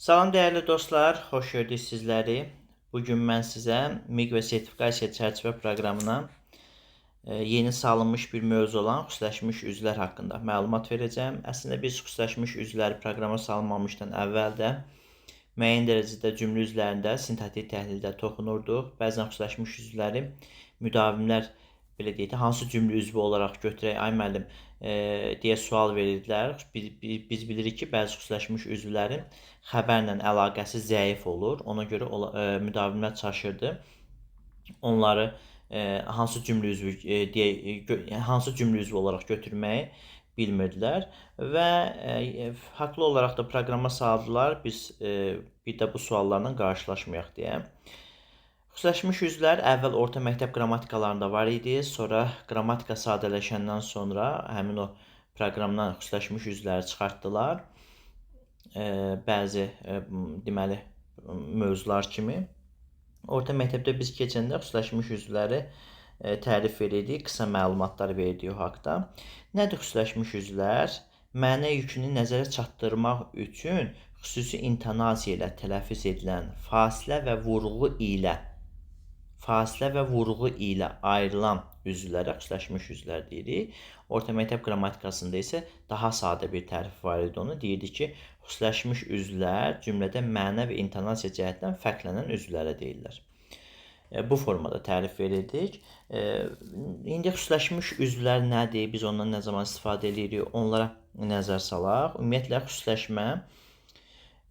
Salam dəyərli dostlar, xoş gördük sizləri. Bugün mən sizə MİQ və sertifikasiya çərçivə proqramına yeni salınmış bir mövzu olan xüsusiləşmiş üzvlər haqqında məlumat verəcəm. Əslində biz xüsusiləşmiş üzvləri proqrama salınmamışdan əvvəl də müəyyən dərəcədə cümlə üzvlərində sintaktik təhlildə toxunurduq. Bəzən xüsusiləşmiş üzvləri müdavimlər belə deyək də, hansı cümlə üzvü olaraq götürək, ay müəllim deyə sual verirdilər. Biz bilirik ki, bəzi xüsusiləşmiş üzvlərin xəbərlə əlaqəsi zəif olur. Ona görə müdavimlər çaşırdı. Onları hansı cümlə üzvü olaraq götürməyi bilmirdilər və haqlı olaraq da proqrama saldılar. Biz bir də bu suallarla qarşılaşmayaq deyə. Xüsusiləşmiş üzvlər əvvəl orta məktəb qrammatikalarında var idi. Sonra qrammatika sadələşəndən sonra həmin o proqramdan xüsusiləşmiş üzvləri çıxartdılar. Bəzi deməli mövzular kimi. Orta məktəbdə biz keçəndə xüsusiləşmiş üzvləri tərif verirdik, qısa məlumatlar verdik o haqda. Nədir xüsusiləşmiş üzvlər? Məna yükünü nəzərə çatdırmaq üçün xüsusi intonasiya ilə tələffüz edilən fasilə və vurğu ilə ayrılan üzvlərə xüsusiləşmiş üzvlər deyirik. Orta məktəb qrammatikasında isə daha sadə bir tərif var idi. Onu deyirdik ki, xüsusiləşmiş üzvlər cümlədə məna və intonasiya cəhətdən fərqlənən üzvlərə deyirlər. Bu formada tərif verirdik. İndi xüsusiləşmiş üzvlər nədir? Biz ondan nə zaman istifadə edirik? Onlara nəzər salaq. Ümumiyyətlə xüsusiləşmə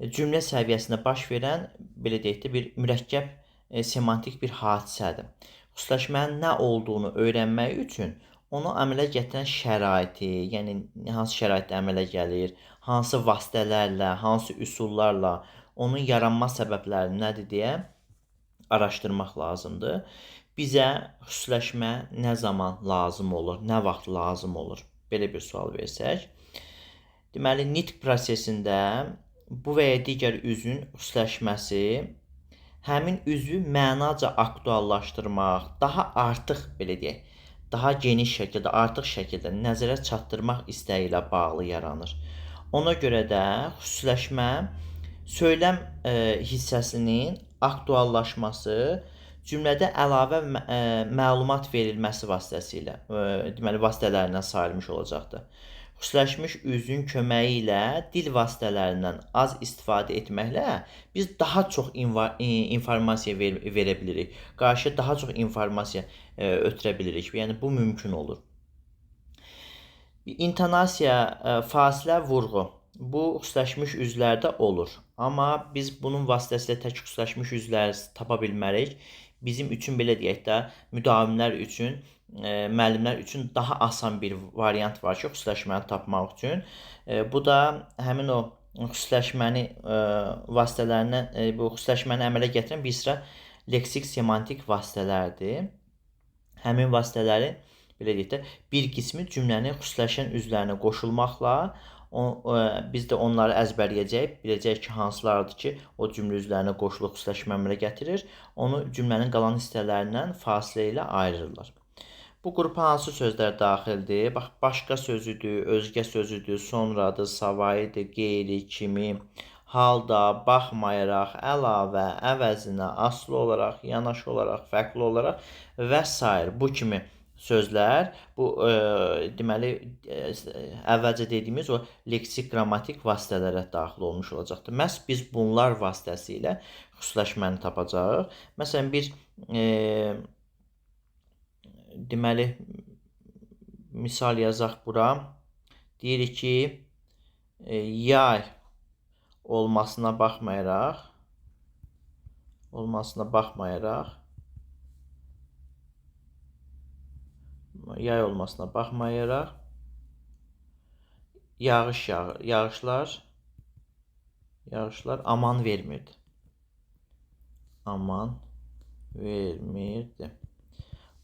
cümlə səviyyəsində baş verən, belə deyək də, bir mürəkkəb semantik bir hadisədir. Xüsusiləşmənin nə olduğunu öyrənmək üçün onu əmələ gətirən şəraiti, yəni hansı şəraitdə əmələ gəlir, hansı vasitələrlə, hansı üsullarla, onun yaranma səbəbləri nədir deyə araşdırmaq lazımdır. Bizə xüsusiləşmə nə zaman lazım olur, nə vaxt lazım olur? Belə bir sual versək. Deməli, nitq prosesində bu və ya digər üzvün xüsusiləşməsi həmin üzvü mənaca aktuallaşdırmaq, daha artıq, belə deyək, daha geniş şəkildə, artıq şəkildə nəzərə çatdırmaq istəyi ilə bağlı yaranır. Ona görə də xüsusiləşmə söyləm hissəsinin aktuallaşması cümlədə əlavə məlumat verilməsi vasitəsilə, deməli, vasitələrindən sayılmış olacaqdır. Xüsusiləşmiş üzvün köməyi ilə dil vasitələrindən az istifadə etməklə biz daha çox informasiya verə bilirik. Qarşıya daha çox informasiya ötürə bilirik. Yəni, bu mümkün olur. İntonasiya, fasilə, vurğu. Bu xüsusiləşmiş üzvlərdə olur. Amma biz bunun vasitəsilə tək xüsusiləşmiş üzvləri tapa bilmərik. Bizim üçün, belə deyək də, müdavimlər üçün, müəllimlər üçün daha asan bir variant var ki, xüsusiləşməni tapmaq üçün. Bu da həmin o xüsusiləşməni vasitələrindən, bu xüsusiləşməni əmələ gətirən bir sıra leksik semantik vasitələrdir. Həmin vasitələrin, belə deyək də, bir qismi cümlənin xüsusiləşən üzvlərinə qoşulmaqla biz də onları əzbərləyəcəyik, biləcəyik ki, hansılardır ki, o cümlə üzvlərinə qoşulub xüsusiləşmə əmələ gətirir, onu cümlənin qalan hissələrindən fasilə ilə ayırırlar. Bu qrupa hansı sözlər daxildir? Bax, başqa sözüdür, özgə sözüdür, sonradır, savayıdır, qeyri, kimi, halda, baxmayaraq, əlavə, əvəzinə, asılı olaraq, yanaşı olaraq, fərqli olaraq və s. Bu kimi sözlər, bu deməli əvvəlcə dediyimiz o leksik qrammatik vasitələrə daxil olmuş olacaqdır. Məhz biz bunlar vasitəsilə xüsusiləşməni tapacağıq. Məsələn, bir deməli misal yazaq bura. Deyirik ki, yay olmasına baxmayaraq yağışlar aman vermirdi.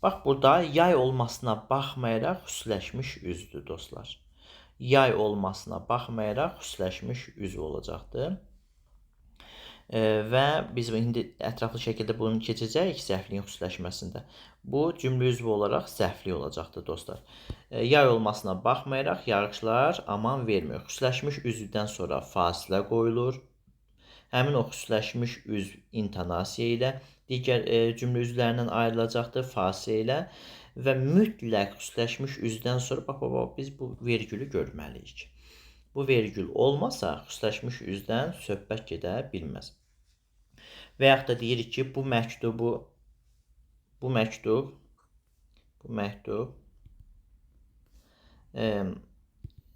Bax, burada yay olmasına baxmayaraq xüsusiləşmiş üzdür, dostlar. Yay olmasına baxmayaraq xüsusiləşmiş üzv olacaqdır. Və biz indi ətraflı şəkildə bunu keçəcəyik səhvliyin xüsusiləşməsində. Bu cümlə üzvü olaraq səhvli olacaqdır, dostlar. Yay olmasına baxmayaraq yağışlar aman vermir. Xüsusiləşmiş üzvdən sonra fasilə qoyulur Həmin o xüsusiləşmiş üzv intonasiya ilə digər cümlə üzvlərindən ayrılacaqdır, fasilə ilə və mütləq xüsusiləşmiş üzvdən sonra bax, biz bu vergülü görməliyik. Bu vergül olmasa, xüsusiləşmiş üzvdən söhbət gedə bilməz. Və yaxud da deyirik ki, bu məktub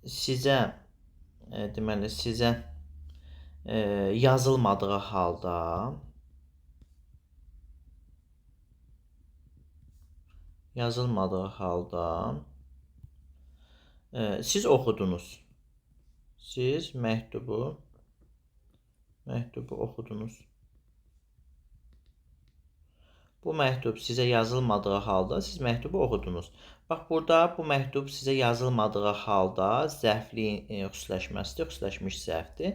sizə deməli sizə yazılmadığı halda siz oxudunuz. Siz məktubu oxudunuz. Bu məktub sizə yazılmadığı halda siz məktubu oxudunuz. Bax, burada bu məktub sizə yazılmadığı halda zərfli xüsusiləşməsidir, xüsusiləşmiş zərfdir.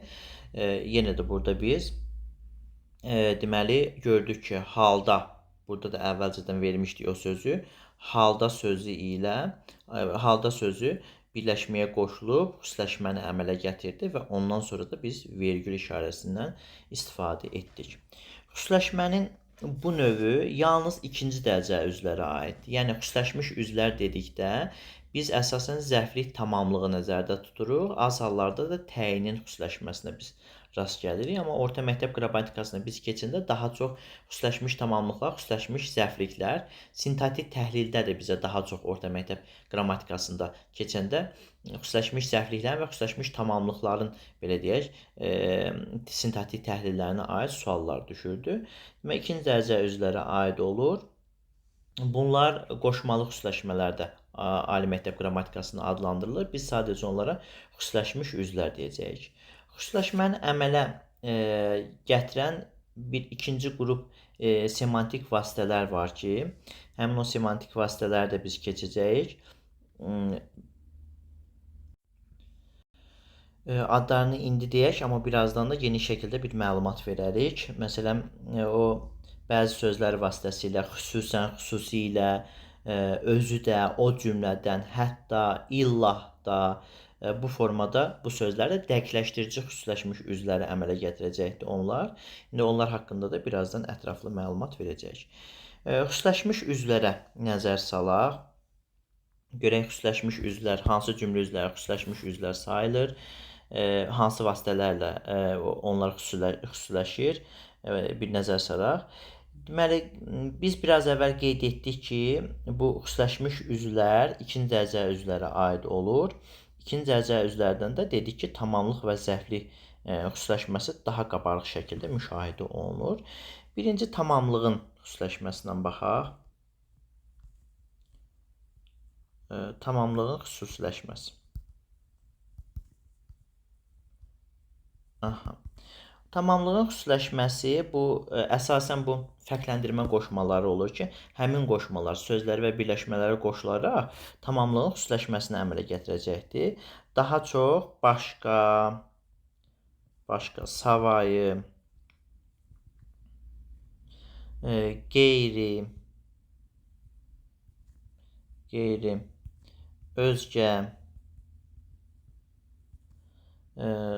Yenə də burada biz deməli gördük ki, halda, burada da əvvəlcədən vermişdik o sözü, halda sözü birləşməyə qoşulub xüsusiləşməni əmələ gətirdi və ondan sonra da biz vergül işarəsindən istifadə etdik. Xüsusiləşmənin bu növü yalnız ikinci dərəcə üzvlərə aiddir. Yəni, xüsusiləşmiş üzvlər dedikdə biz əsasən zərflik tamamlığı nəzərdə tuturuq. Az hallarda da təyinin xüsusiləşməsinə biz rast gəlirik. Amma orta məktəb qrammatikasına biz keçəndə daha çox xüsusiləşmiş tamamlıqlar, xüsusiləşmiş zərfliklər, sintaktik təhlildə də bizə daha çox orta məktəb qrammatikasında keçəndə xüsusiləşmiş zərfliklərin və xüsusiləşmiş tamamlıqların, belə deyək, sintaktik təhlillərinə aid suallar düşürdü. Və ikinci dərəcə üzvlərə aid olur. Bunlar qoşmalı xüsusiləşmələr də ali məktəb qrammatikasında adlandırılır. Biz sadəcə onlara xüsusiləşmiş üzvlər deyəcəyik. Xüsusiləşməni əmələ gətirən bir ikinci qrup semantik vasitələr var ki, həmin o semantik vasitələri də biz keçəcəyik. Adlarını indi deyək, amma birazdan da geniş şəkildə bir məlumat verərik. Məsələn, o bəzi sözlər vasitəsilə, xüsusən, xüsusilə, özü də, o cümlədən, hətta, illah da bu formada bu sözlərlə dəqiqləşdirici xüsusiləşmiş üzvləri əmələ gətirəcəkdir onlar. İndi onlar haqqında da birazdan ətraflı məlumat verəcəyik. Xüsusiləşmiş üzvlərə nəzər salaq. Görək xüsusiləşmiş üzvlər, hansı cümlə üzvləri xüsusiləşmiş üzvlər sayılır, hansı vasitələrlə onlar xüsusiləşir, bir nəzər salaq. Deməli, biz biraz əvvəl qeyd etdik ki, bu xüsusiləşmiş üzvlər ikinci dərəcə üzvlərə aid olur. İkinci dərəcə üzvlərdən də dedik ki, tamamlıq və zərflik xüsusiləşməsi daha qabarıq şəkildə müşahidə olunur. Birinci tamamlığın xüsusiləşməsindən baxaq. Tamamlığın xüsusiləşməsi. Tamamlığın xüsusiləşməsi əsasən bu fərqləndirmə qoşmaları olur ki, həmin qoşmalar sözləri və birləşmələri qoşularaq tamamlığın xüsusiləşməsini əmələ gətirəcəkdir. Daha çox başqa, savayı, qeyri, özgə,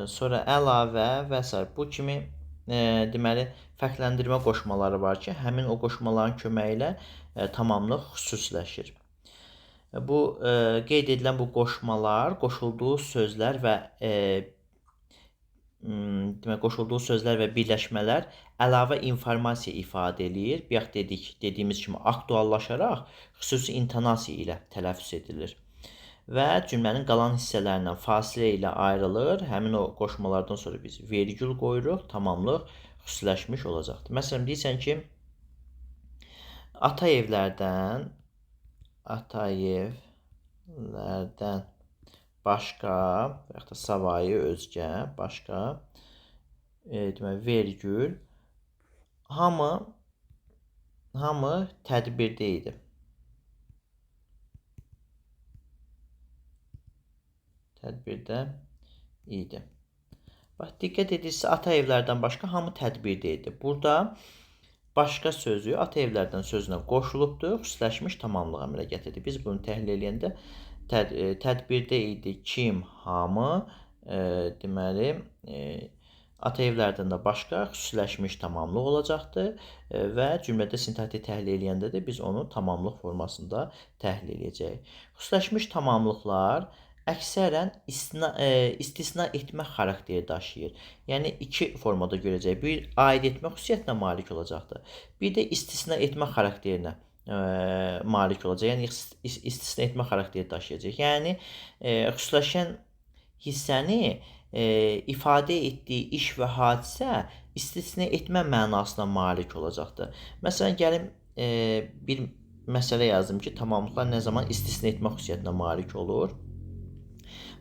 sonra əlavə və s. Bu kimi deməli fərqləndirmə qoşmaları var ki, həmin o qoşmaların köməyi ilə tamamlıq xüsusiləşir. Bu qeyd edilən bu qoşmalar qoşulduğu sözlər və birləşmələr əlavə informasiya ifadə edir. Bayaq dediyimiz kimi aktuallaşaraq xüsusi intonasiya ilə tələffüz edilir. Və cümlənin qalan hissələrindən fasilə ilə ayrılır. Həmin o qoşmalardan sonra biz vergül qoyuruq, tamamlıq xüsusiləşmiş olacaqdır. Məsələn, deyirsən ki, Atayevlərdən başqa, və yaxud da savayı, özgə, başqa, deməli, vergül, hamı tədbirdə idi. Bax, diqqət edirsə, Atayevlərdən başqa hamı tədbirdə idi. Burada başqa sözü Atayevlərdən sözünə qoşulubdur, xüsusiləşmiş tamamlıq əmələ gətirdi. Biz bunu təhlil edəndə tədbirdə idi kim, hamı, deməli, ata evlərdən də başqa xüsusiləşmiş tamamlıq olacaqdır və cümlədə sintaktik təhlil eləyəndə də biz onu tamamlıq formasında təhlil edəcəyik. Xüsusiləşmiş tamamlıqlar əksərən istisna etmə xarakteri daşıyır. Yəni iki formada görəcəyik. Bir aid etmə xüsusiyyətinə malik olacaqdır. Bir də istisna etmə xarakterinə malik olacaq. Yəni istisna etmə xarakteri daşıyacaq. Yəni xüsusiləşən hissəni ifadə etdiyi iş və hadisə istisna etmə mənasına malik olacaqdır. Məsələn, gəlin bir məsələ yazdım ki, tamamlıqlar nə zaman istisna etmə xüsusiyyətinə malik olur?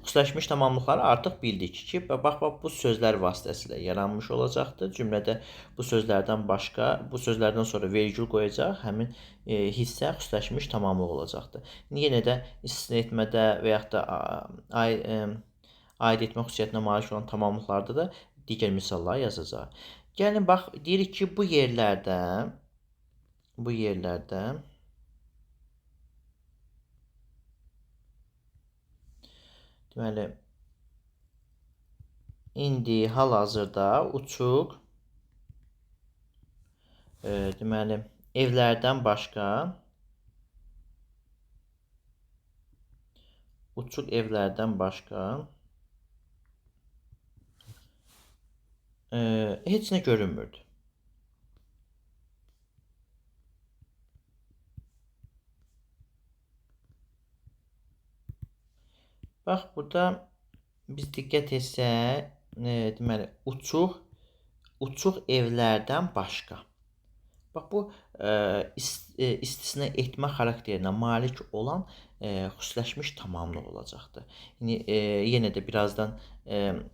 Xüsusiləşmiş tamamlıqları artıq bildik ki, bax bu sözlər vasitəsilə yaranmış olacaqdır. Cümlədə bu sözlərdən başqa, bu sözlərdən sonra vergül qoyacaq, həmin hissə xüsusiləşmiş tamamlıq olacaqdır. Yenə də istisna etmədə və yaxud da aid etmə xüsusiyyətinə malik olan tamamlıqlarda da digər misallar yazacaq. Gəlin bax, deyirik ki, bu yerlərdə deməli indi hal-hazırda uçuq deməli evlərdən başqa heç nə görünmürdü. Bax, burada biz diqqət etsək, deməli, uçuq evlərdən başqa. Bax, bu istisna etmə xarakterinə malik olan xüsusiləşmiş tamamlıq olacaqdır. Yenə də birazdan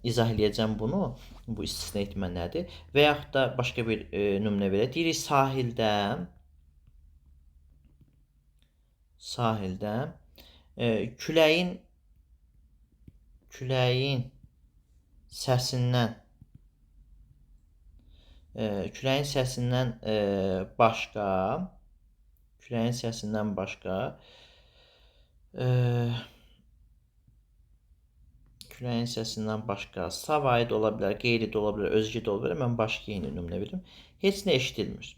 izah eləyəcəm bunu, bu istisna etmə nədir? Və yaxud da başqa bir nümunə verək. Deyirik, sahildə küləyin səsindən başqa savayı da ola bilər, qeyri də ola bilər, özgə də ola bilər. Mən başqa yeni nümunə verim. Heç nə eşidilmir.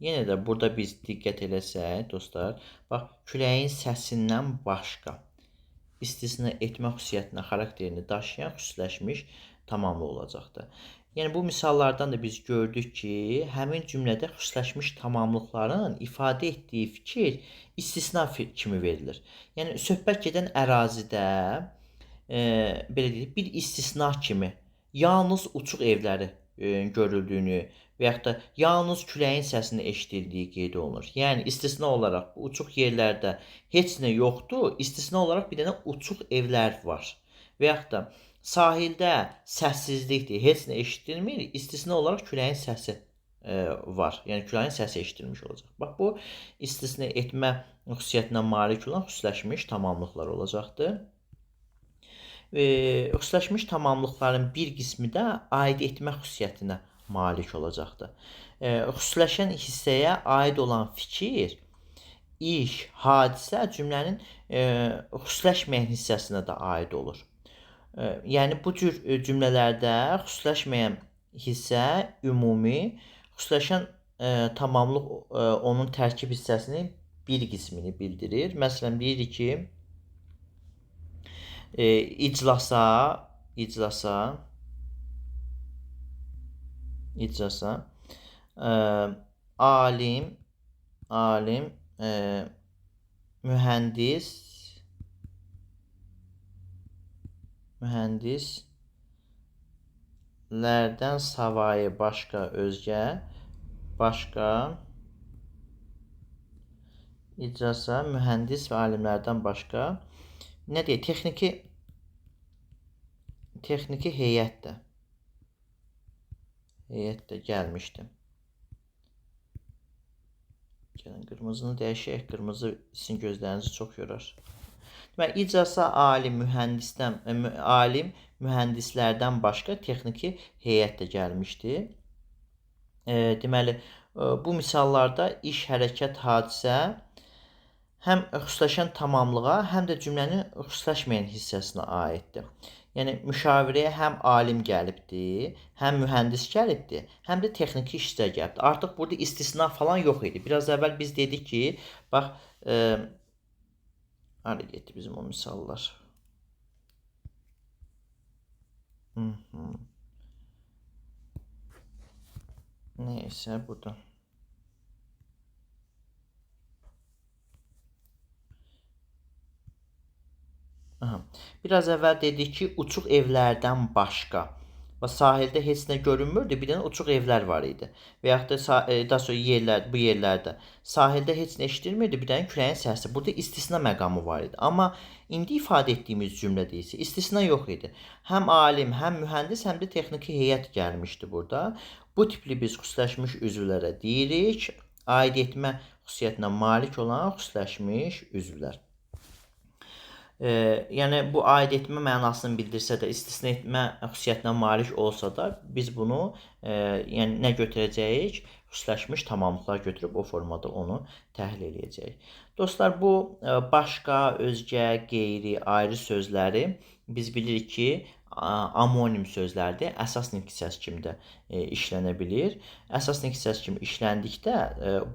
Yenə də burada biz diqqət eləsək, dostlar, bax, küləyin səsindən başqa istisna etmə xüsusiyyətinə xarakterini daşıyan xüsusiləşmiş tamamlıq olacaqdır. Yəni, bu misallardan da biz gördük ki, həmin cümlədə xüsusiləşmiş tamamlıqların ifadə etdiyi fikir istisna kimi verilir. Yəni, söhbət gedən ərazidə, belə deyək, bir istisna kimi yalnız uçuq evləri görüldüyünü və yaxud da yalnız küləyin səsini eşidildiyi qeyd olunur. Yəni, istisna olaraq bu uçuq yerlərdə heç nə yoxdur, istisna olaraq bir dənə uçuq evlər var. Və yaxud da sahildə səssizlikdir, heç nə eşidilmir, istisna olaraq küləyin səsi var. Yəni, küləyin səsi eşidilmiş olacaq. Bax, bu istisna etmə xüsusiyyətinə malik olan xüsusiləşmiş tamamlıqlar olacaqdır. Xüsusiləşmiş tamamlıqların bir qismi də aid etmə xüsusiyyətinə malik olacaqdır. Xüsusiləşən hissəyə aid olan fikir, iş, hadisə cümlənin xüsusiləşməyən hissəsinə də aid olur. Yəni, bu cür cümlələrdə xüsusiləşməyən hissə ümumi, xüsusiləşən tamamlıq onun tərkib hissəsinin bir qismini bildirir. Məsələn, deyirik ki, iclasa alim, mühəndislərdən savayı başqa iclasa mühəndis və alimlərdən başqa nə deyək, texniki heyət də gəlmişdi. Gəlin, qırmızını dəyişək. Qırmızı sizin gözlərinizi çox yorar. Deməli, iclasa alim mühəndislərdən başqa texniki heyət də gəlmişdi. Deməli, bu misallarda iş, hərəkət, hadisə həm xüsusiləşən tamamlığa, həm də cümlənin xüsusiləşməyən hissəsinə aiddir. Yəni müşavirəyə həm alim gəlibdi, həm mühəndis gəlibdi, həm də texniki işçilər gəlibdi. Artıq burada istisna falan yox idi. Biraz əvvəl biz dedik ki, bax, hara getdi bizim o misallar? Neysə, burada. Aha. Biraz əvvəl dedik ki, uçuq evlərdən başqa və sahildə heç nə görünmürdü. Bir dənə uçuq evlər var idi. Və yaxud da daha sonra bu yerlərdə sahildə heç nə eşidilmirdi. Bir dənə küləyin səsi. Burada istisna məqamı var idi. Amma indi ifadə etdiyimiz cümlədə isə istisna yox idi. Həm alim, həm mühəndis, həm də texniki heyət gəlmişdi burada. Bu tipli biz xüsusiləşmiş üzvlərə deyirik. Aid etmə xüsusiyyətinə malik olan xüsusiləşmiş üzvlər. Yəni bu aid etmə mənasını bildirsə də, istisna etmə xüsusiyyətinə malik olsa da, biz bunu yəni nə götürəcəyik? Xüsusiləşmiş tamamlıqlar götürüb o formada onu təhlil edəcəyik. Dostlar, bu başqa, özgə, qeyri, ayrı sözləri biz bilirik ki, amonim sözlərdir. Əsas nitq hissəsi kimi də işlənə bilir. Əsas nitq hissəsi kimi işləndikdə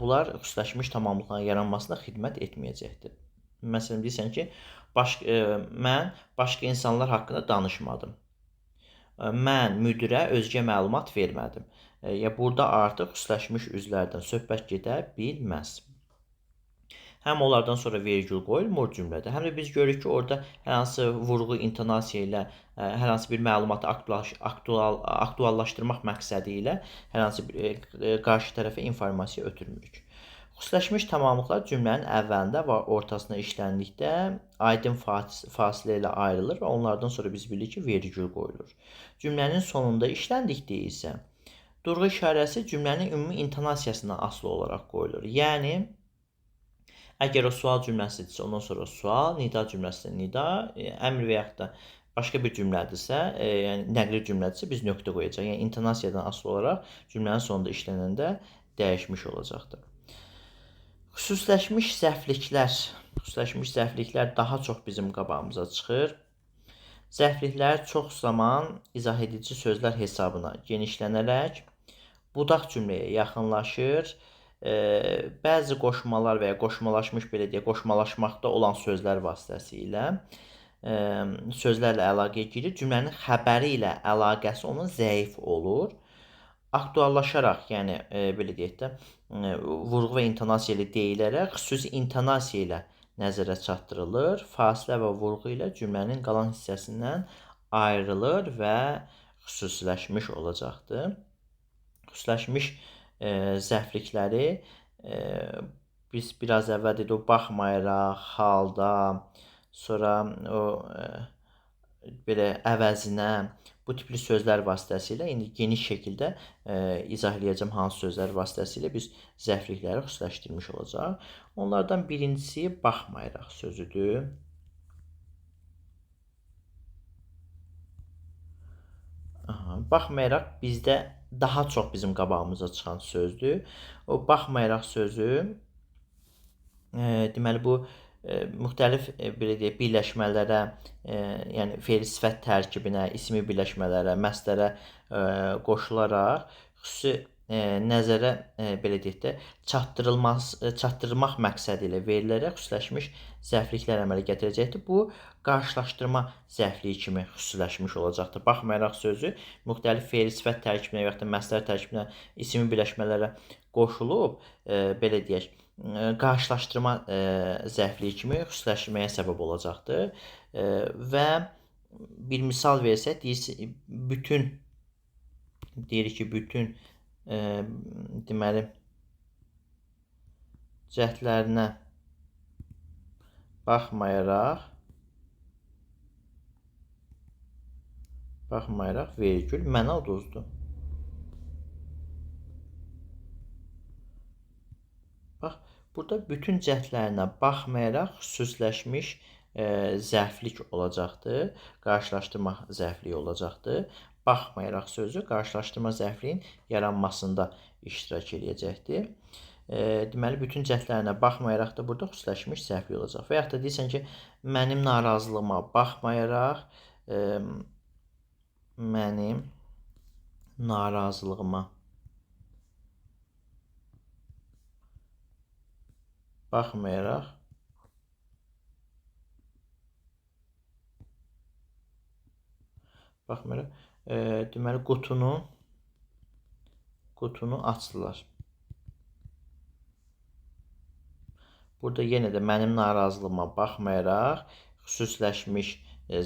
bunlar xüsusiləşmiş tamamlıqların yaranmasına xidmət etməyəcəkdir. Məsələn, deyirsən ki, mən başqa insanlar haqqında danışmadım. Mən müdirə özgə məlumat vermədim. Burada artıq xüsusiləşmiş üzvlərdən söhbət gedə bilməz. Həm onlardan sonra vergül qoyulmur cümlədə, həm də biz görürük ki, orada hər hansı vurğu, intonasiya ilə hər hansı bir məlumatı aktuallaşdırmaq məqsədi ilə hər hansı bir qarşı tərəfə informasiya ötürmürük. Xüsusiləşmiş tamamlıqlar cümlənin əvvəlində və ortasına işləndikdə aydın fasilə ilə ayrılır və onlardan sonra biz bilirik ki, vergül qoyulur. Cümlənin sonunda işləndikdə isə durğu işarəsi cümlənin ümumi intonasiyasından asılı olaraq qoyulur. Yəni, əgər o sual cümləsidirsə, ondan sonra sual, nida cümləsində nida, əmr və yaxud da başqa bir cümlədirsə, yəni nəqli cümlədirsə, biz nöqtə qoyacaq. Yəni, intonasiyadan asılı olaraq cümlənin sonunda işlənəndə dəyişmiş olacaqdır. Xüsusiləşmiş zərfliklər daha çox bizim qabağımıza çıxır. Zərfliklər çox zaman izah edici sözlər hesabına genişlənərək budaq cümləyə yaxınlaşır. Bəzi qoşmalar və ya qoşmalaşmış, belə deyək, qoşmalaşmaqda olan sözlər vasitəsilə sözlərlə əlaqəyə girir. Cümlənin xəbəri ilə əlaqəsi onun zəif olur. Aktuallaşaraq, yəni belə deyək də, vurğu və intonasiya ilə deyilərək xüsusi intonasiya ilə nəzərə çatdırılır. Fasilə və vurğu ilə cümlənin qalan hissəsindən ayrılır və xüsusiləşmiş olacaqdır. Xüsusiləşmiş zərflikləri biz biraz əvvəl dedik, o baxmayaraq, halda, sonra o belə əvəzinə, bu tipli sözlər vasitəsilə indi geniş şəkildə izah edəcəm hansı sözlər vasitəsilə biz zərflikləri xüsusiləşdirmiş olacaq. Onlardan birincisi baxmayaraq sözüdür. Baxmayaraq bizdə daha çox bizim qabağımıza çıxan sözdür. O baxmayaraq sözü deməli bu müxtəlif belə deyək, birləşmələrə, yəni fe'l sifət tərkibinə, ismi birləşmələrə, məsdərə qoşularaq xüsusi nəzərə belə deyək də çatdırılmaq məqsədi ilə verilərək xüsusiləşmiş zərfliklər əmələ gətirəcəkdir. Bu qarşılaşdırma zərfliyi kimi xüsusiləşmiş olacaqdır. Baxmayaraq sözü müxtəlif fe'l sifət tərkibinə və ya da məsdər tərkibinə, ismi birləşmələrə qoşulub belə deyək, qarşılaşdırma zərfliyi kimi xüsusiləşməyə səbəb olacaqdır. Və bir misal versək, deyirik ki, bütün deməli cəhdlərinə baxmayaraq vergül məna uduzdu. Bax, burada bütün cəhdlərinə baxmayaraq xüsusiləşmiş zərflik olacaqdır. Qarşılaşdırma zərfliyi olacaqdır. Baxmayaraq sözü qarşılaşdırma zərfliyin yaranmasında iştirak edəcəkdir. Deməli, bütün cəhdlərinə baxmayaraq da burada xüsusiləşmiş zərfli olacaq. Və yaxud da deyirsən ki, mənim narazılığıma baxmayaraq, mənim narazılığıma baxmayaraq, deməli, qutunu açdılar. Burada yenə də mənim narazılığıma baxmayaraq xüsusiləşmiş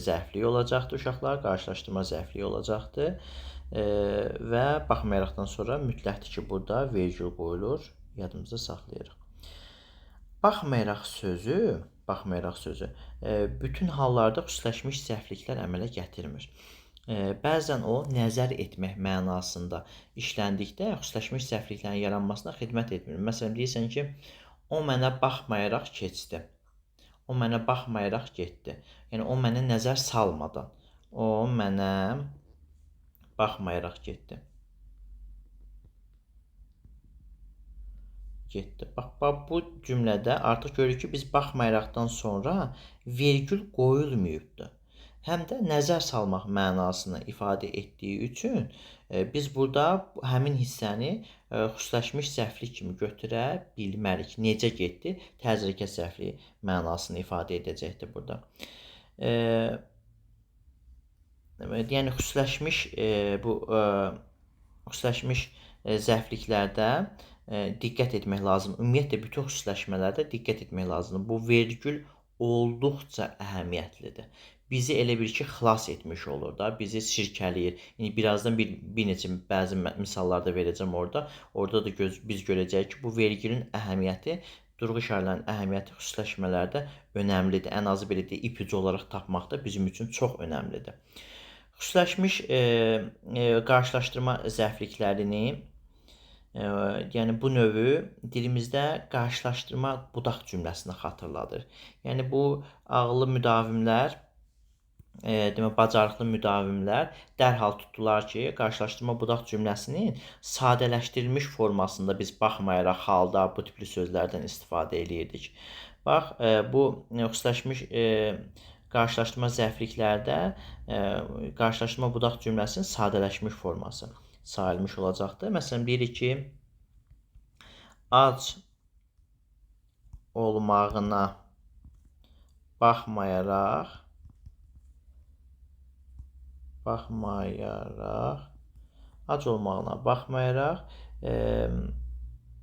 zərflik olacaqdır uşaqlar, qarşılaşdırma zərfliyi olacaqdır. Və baxmayaraqdan sonra mütləqdir ki, burada vergül qoyulur, yadımızda saxlayırıq. Baxmayaraq sözü bütün hallarda xüsusiləşmiş zərfliklər əmələ gətirmir. Bəzən o nəzər etmək mənasında işləndikdə xüsusiləşmiş zərfliklərin yaranmasına xidmət etmir. Məsələn, deyirsən ki, o mənə baxmayaraq keçdi. O mənə baxmayaraq getdi. Yəni, o mənə nəzər salmadan. O mənə baxmayaraq getdi. Bax, bu cümlədə artıq görürük ki, biz baxmayaraqdan sonra vergül qoyulmayıbdır. Həm də nəzər salmaq mənasını ifadə etdiyi üçün biz burada həmin hissəni xüsusiləşmiş zərflik kimi götürə bilmərik. Necə getdi? Təzə hərəkət zərfliyi mənasını ifadə edəcəkdir burada. Yəni, xüsusiləşmiş zərfliklərdə diqqət etmək lazım. Ümumiyyətlə, bütün xüsusiləşmələrdə diqqət etmək lazımdır. Bu vergül olduqca əhəmiyyətlidir. Bizi elə bir ki, xilas etmiş olur da, bizi sirkələyir. Birazdan bir neçə bəzi misallar da verəcəm orada. Orada da biz görəcəyik ki, bu vergülün əhəmiyyəti, durğu işarələrinin əhəmiyyəti xüsusiləşmələrdə önəmlidir. Ən azı belə deyək, ipucu olaraq tapmaq da bizim üçün çox önəmlidir. Xüsusiləşmiş qarşılaşdırma zərfliklərini, yəni bu növü dilimizdə qarşılaşdırma budaq cümləsini xatırladır. Yəni, bu ağıllı müdavimlər, bacarıqlı müdavimlər dərhal tutdular ki, qarşılaşdırma budaq cümləsinin sadələşdirilmiş formasında biz baxmayaraq halda bu tipli sözlərdən istifadə edirdik. Bax, bu xüsusiləşmiş qarşılaşdırma zərfliklərdə qarşılaşdırma budaq cümləsinin sadələşmiş forması sayılmış olacaqdır. Məsələn, deyirik ki, ac olmağına baxmayaraq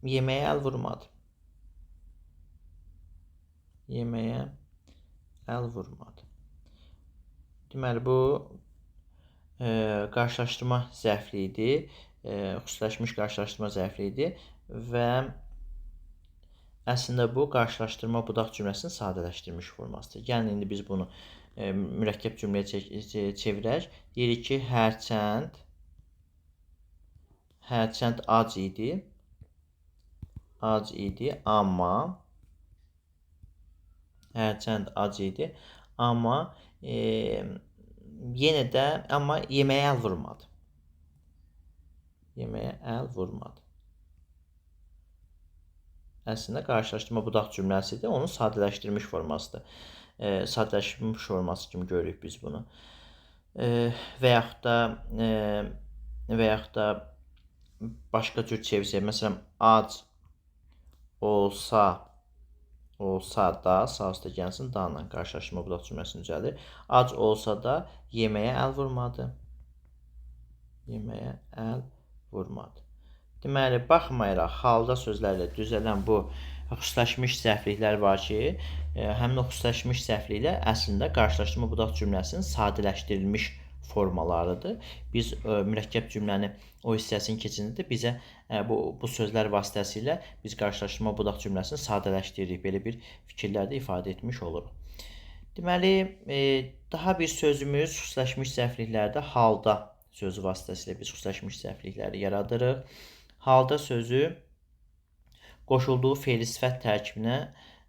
yeməyə əl vurmadı. Deməli, bu qarşılaşdırma zərfliyidir, xüsusiləşmiş qarşılaşdırma zərfliyidir və əslində bu qarşılaşdırma budaq cümləsinin sadələşdirilmiş formasıdır. Yəni, indi biz bunu mürəkkəb cümləyə çevirək. Deyirik ki, hərçənd ac idi, amma yenə də yeməyə əl vurmadı. Əslində, qarşılaşdırma budaq cümləsidir, onun sadələşdirilmiş formasıdır. Sadələşdirilmiş forması kimi görürük biz bunu. Və yaxud da başqa cür çevirsək, məsələn, ac olsa da, sağ üstə gəlsin, danla qarşılaşdırma budaq cümləsini düzəldir. Ac olsa da yeməyə əl vurmadı. Deməli, baxmayaraq halda sözlərlə düzələn bu xüsusiləşmiş zərfliklər var ki, həmin o xüsusiləşmiş zərfliklər əslində qarşılaşdırma budaq cümləsinin sadələşdirilmiş formalarıdır. Biz mürəkkəb cümləni o hissəsini keçirdikdə bizə bu sözlər vasitəsilə biz qarşılaşdırma budaq cümləsini sadələşdiririk. Belə bir fikirlərdə ifadə etmiş oluruq. Deməli, daha bir sözümüz xüsusiləşmiş zərfliklərdə halda sözü vasitəsilə biz xüsusiləşmiş zərflikləri yaradırıq. Halda sözü qoşulduğu fe'li sifət tərkibinə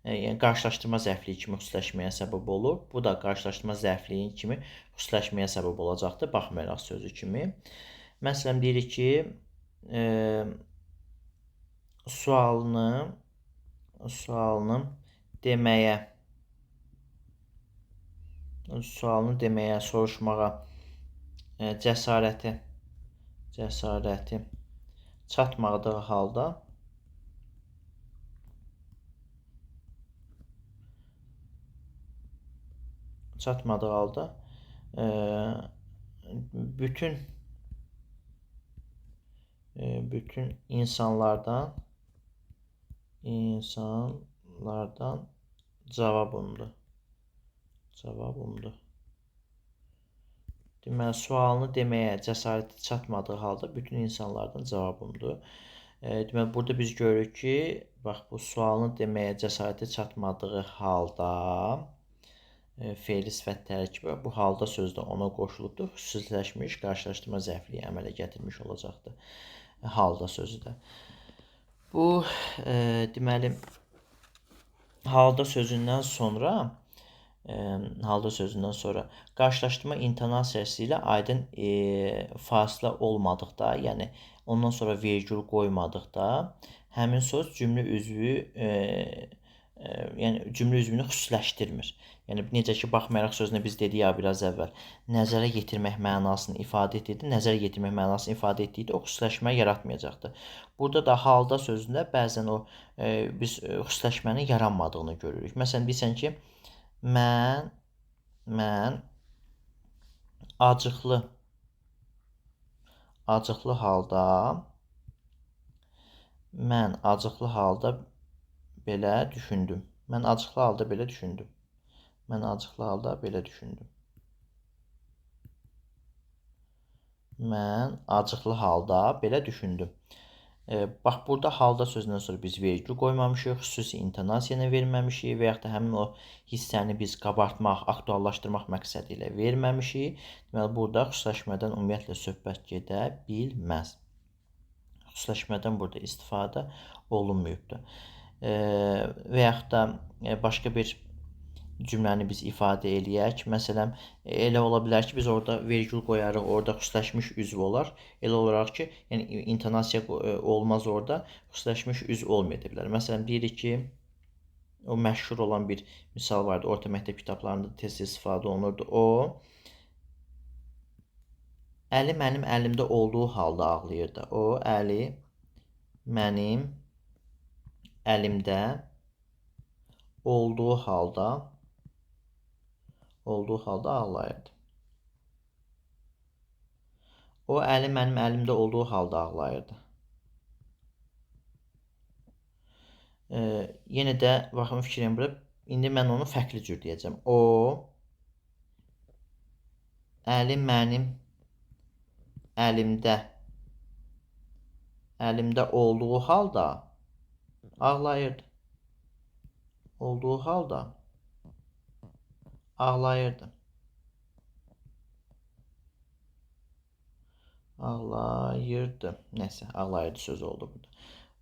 yəni qarşılaşdırma zərfliyi kimi xüsusiləşməyə səbəb olur. Bu da qarşılaşdırma zərfliyi kimi xüsusiləşməyə səbəb olacaqdır, baxmayaraq sözü kimi. Məsələn, deyirik ki, sualını deməyə, soruşmağa cəsarəti çatmadığı halda e, bütün insanlardan cavabımdır. Deməli, sualını deməyə cəsarəti çatmadığı halda bütün insanlardan cavabımdır. Deməli, burada biz görürük ki, bax, bu sualını deməyə cəsarəti çatmadığı halda fe'li sifət tərkibi bu halda sözdə ona qoşulubdur. Xüsusiləşmiş qarşılaşdırma zərfliyi əmələ gətirmiş olacaqdır. Halda sözü də. Bu, deməli, halda sözündən sonra qarşılaşdırma intonasiyası ilə aydın fasilə olmadıqda, yəni ondan sonra vergül qoymadıqda həmin söz cümlə üzvünü xüsusiləşdirmir. Yəni necə ki, baxmayaraq sözünə biz dedik ya biraz əvvəl, nəzərə yetirmək mənasını ifadə edirdi. Nəzərə yetirmək mənasını ifadə etdikdə o xüsusiləşmə yaratmayacaqdı. Burada da halda sözündə bəzən biz xüsusiləşmənin yaranmadığını görürük. Məsələn, deyirsən ki, mən acıqlı halda belə düşündüm. Mən acıqlı halda belə düşündüm. Bax, burada halda sözündən sonra biz vergül qoymamışıq, xüsusi intonasiya verməmişik və yaxud da həmin o hissəni biz qabartmaq, aktuallaşdırmaq məqsədi ilə verməmişik. Deməli, burada xüsusiləşmədən ümumiyyətlə söhbət gedə bilməz. Xüsusiləşmədən burada istifadə olunmayıbdır. Və yaxud da başqa bir cümləni biz ifadə eləyək. Məsələn, elə ola bilər ki, biz orada vergül qoyarıq, orada xüsusiləşmiş üzv olar. Elə olaraq ki, yəni intonasiya olmaz orada, xüsusiləşmiş üzv olmaya bilər. Məsələn, deyirik ki, o məşhur olan bir misal vardı, orta məktəb kitablarında tez-tez istifadə olunurdu. O, əli mənim əlimdə olduğu halda ağlayırdı. O, əli mənim əlimdə olduğu halda ağlayırdı. O, əli mənim əlimdə olduğu halda ağlayırdı. Yenə də, baxın, fikrim bura. İndi mən onu fərqli cür deyəcəm. O, əli mənim əlimdə olduğu halda ağlayırdı. Nəsə, ağlayırdı sözü oldu burada.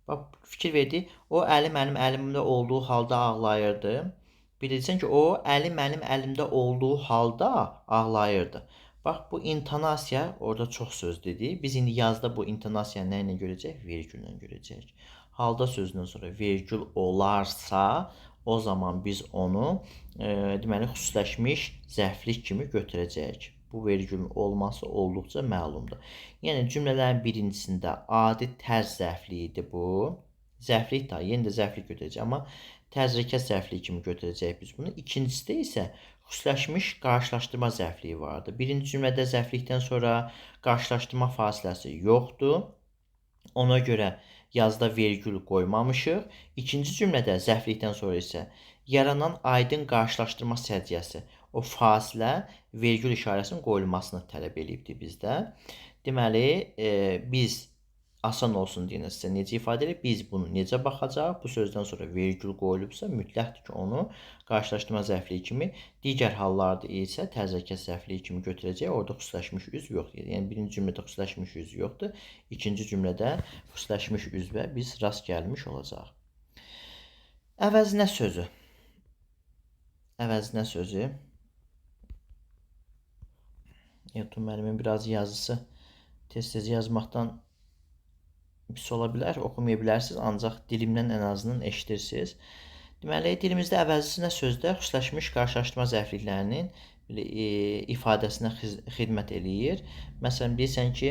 Bax, fikir verdik. O, əli mənim əlimdə olduğu halda ağlayırdı. Bir deyirsən ki, o, əli mənim əlimdə olduğu halda ağlayırdı. Bax, bu intonasiya, orada çox söz dedik. Biz indi yazda bu intonasiyanı nə ilə görəcək? Vergülle görəcək. Halda sözündən sonra vergül olarsa, o zaman biz onu deməli, xüsusiləşmiş zərflik kimi götürəcəyik. Bu vergülün olması olduqca məlumdur. Yəni, cümlələrin birincisində adi tərz zərfliyidir bu. Zərflik da, yenə də zərflik götürəcək, amma təzrəkət zərfliyi kimi götürəcək biz bunu. İkincisində isə xüsusiləşmiş qarşılaşdırma zərfliyi vardır. Birinci cümlədə zərflikdən sonra qarşılaşdırma fasiləsi yoxdur. Ona görə yazda vergül qoymamışıq. İkinci cümlədə zərflikdən sonra isə yaranan aydın qarşılaşdırma səciyyəsi, o fasilə vergül işarəsinin qoyulmasını tələb edibdir bizdə. Deməli, biz asan olsun deyinə sizə necə ifadə edib, biz bunu necə baxacaq? Bu sözdən sonra vergül qoyulubsa, mütləqdir ki, onu qarşılaşdırma zərfliyi kimi, digər hallarda isə təzrəkət zərfliyi kimi götürəcək. Orada xüsusiləşmiş üzv yoxdur. Yəni, birinci cümlədə xüsusiləşmiş üzv yoxdur. İkinci cümlədə xüsusiləşmiş üzvə biz rast gəlmiş olacaq. Əvəzinə sözü. Newton müəllimin biraz yazısı tez-tez yazmaqdan pis ola bilər, oxumaya bilərsiniz, ancaq dilimdən ən azından eşidirsiniz. Deməli, dilimizdə əvəzli sözlər xüsusiləşmiş qarşılaşdırma zərfliklərinin ifadəsinə xidmət eləyir. Məsələn, deyirsən ki,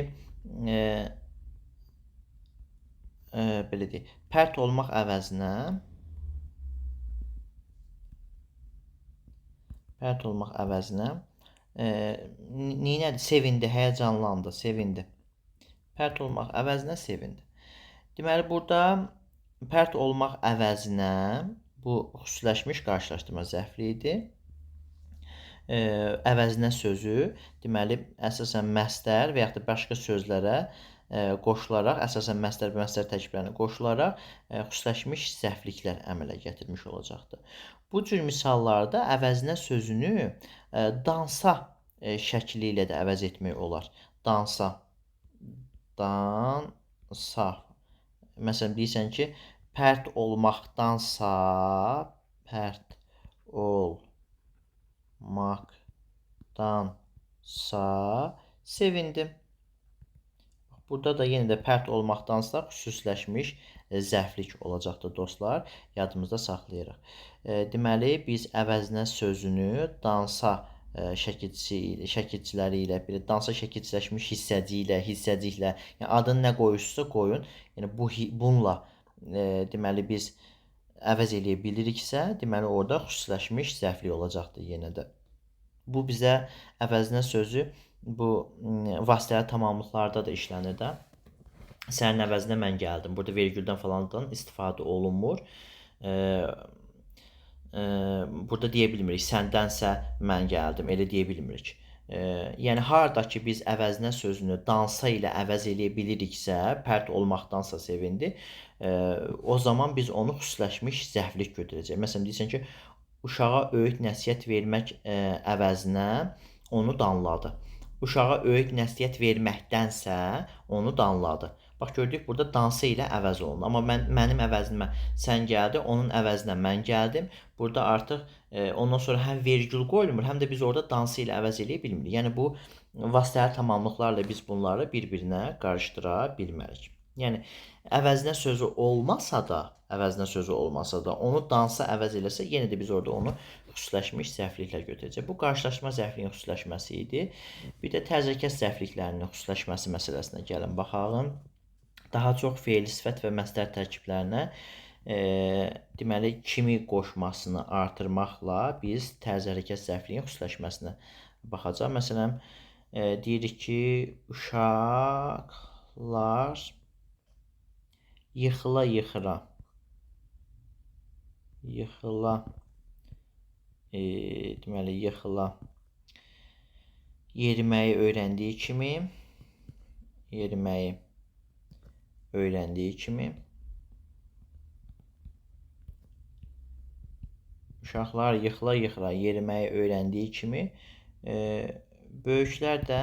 belə deyək, pərt olmaq əvəzinə neynədir? Sevindi, həyəcanlandı, sevindi. Pərt olmaq əvəzinə sevindi. Deməli, burada pərt olmaq əvəzinə bu xüsusiləşmiş qarşılaşdırma zərfliyidir. Əvəzinə sözü, deməli, əsasən məstər və yaxud da başqa sözlərə qoşularaq, əsasən məstər və məstər tərkiblərinə qoşularaq xüsusiləşmiş zərfliklər əmələ gətirmiş olacaqdır. Bu cür misallarda əvəzinə sözünü dansa şəkli ilə də əvəz etmək olar. Dansa. Dansa. Məsələn, deyirsən ki, pərt olmaqdansa, pərt olmaqdansa sevindim. Burada da yenə də pərt olmaqdansa xüsusiləşmiş zərflik olacaqdır dostlar. Yadımızda saxlayırıq. Deməli, biz əvəzinə sözünü dansa şəkilçiləri ilə, dansa şəkilçiləşmiş hissəciklə, yəni adını nə qoyursunuzsa qoyun. Yəni bununla deməli biz əvəz eləyə biliriksə, deməli orada xüsusiləşmiş zərflik olacaqdır yenə də. Bu bizə əvəzinə sözü bu vasitəli tamamlıqlarda da işlənir də. Sənin əvəzinə mən gəldim. Burada vergüldən falandan istifadə olunmur. Burada deyə bilmirik, səndənsə mən gəldim, elə deyə bilmirik. Yəni, harada ki, biz əvəzinə sözünü dansa ilə əvəz eləyə biliriksə, pərt olmaqdansa sevindi, o zaman biz onu xüsusiləşmiş zərflik götürəcək. Məsələn, deyirsən ki, uşağa öyüd nəsihət vermək əvəzinə onu danladı. Uşağa öyüd nəsihət verməkdənsə onu danladı. Bax, gördük, burada dansa ilə əvəz olundu. Amma mənim əvəzimə sən gəldi, onun əvəzinə mən gəldim. Burada artıq ondan sonra həm vergül qoyulmur, həm də biz orada dansa ilə əvəz eləyə bilmirik. Yəni, bu vasitəli tamamlıqlarla biz bunları bir-birinə qarışdıra bilmərik. Yəni, əvəzinə sözü olmasa da, onu dansa əvəz eləsə, yenə də biz orada onu xüsusiləşmiş zərfliklər götürəcək. Bu, qarşılaşma zərfliyin xüsusiləşməsi idi. Bir də təzəkəs zərfliklərinin xüsusiləşməsi məsələsinə gəlin, baxalım. Daha çox fe'li, sifət və məstər tərkiblərinə deməli, kimi qoşmasını artırmaqla biz tərz hərəkət zərfliyin xüsusiləşməsinə baxacaq. Məsələn, deyirik ki, uşaqlar yıxıla-yıxıla deməli, yıxıla yeriməyi öyrəndiyi kimi uşaqlar yıxıla-yıxıla yeriməyi öyrəndiyi kimi böyüklər də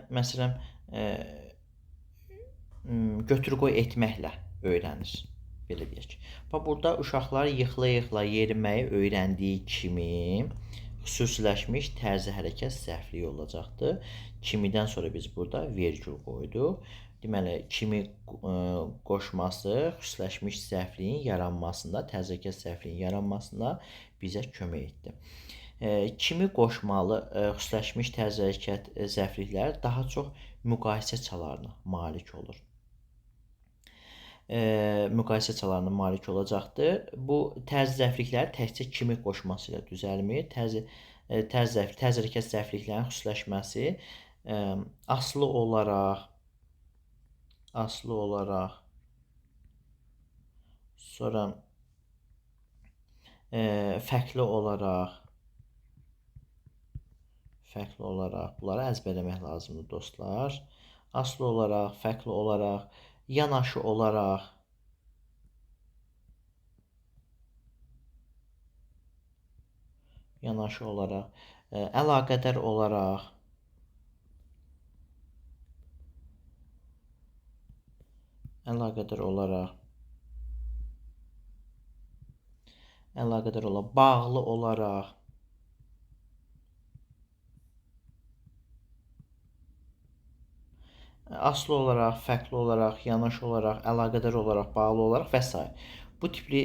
məsələn götür-qoy etməklə öyrənir. Belə deyək. Burada uşaqlar yıxıla-yıxıla yeriməyi öyrəndiyi kimi xüsusiləşmiş tərzi hərəkət zərfliyi olacaqdır. Kimidən sonra biz burada vergül qoyduq. Deməli, kimi qoşması xüsusiləşmiş zərfliyin yaranmasında, tərzi hərəkət zərfliyin yaranmasında bizə kömək etdi. Kimi qoşmalı xüsusiləşmiş tərzi hərəkət zərfliklər daha çox müqayisə çalarına malik olur. Bu tərz zərflikləri təkcə kimi qoşması ilə düzəlmir. Tərz hərəkət zərfliklərinin xüsusiləşməsi aslı olaraq sonra fərqli olaraq bunları əzbərləmək lazımdır dostlar. Aslı olaraq, fərqli olaraq, yanaşı olaraq, əlaqədar olaraq, bağlı olaraq, aslı olaraq, fərqli olaraq, yanaşı olaraq, əlaqədar olaraq, bağlı olaraq və s. Bu tipli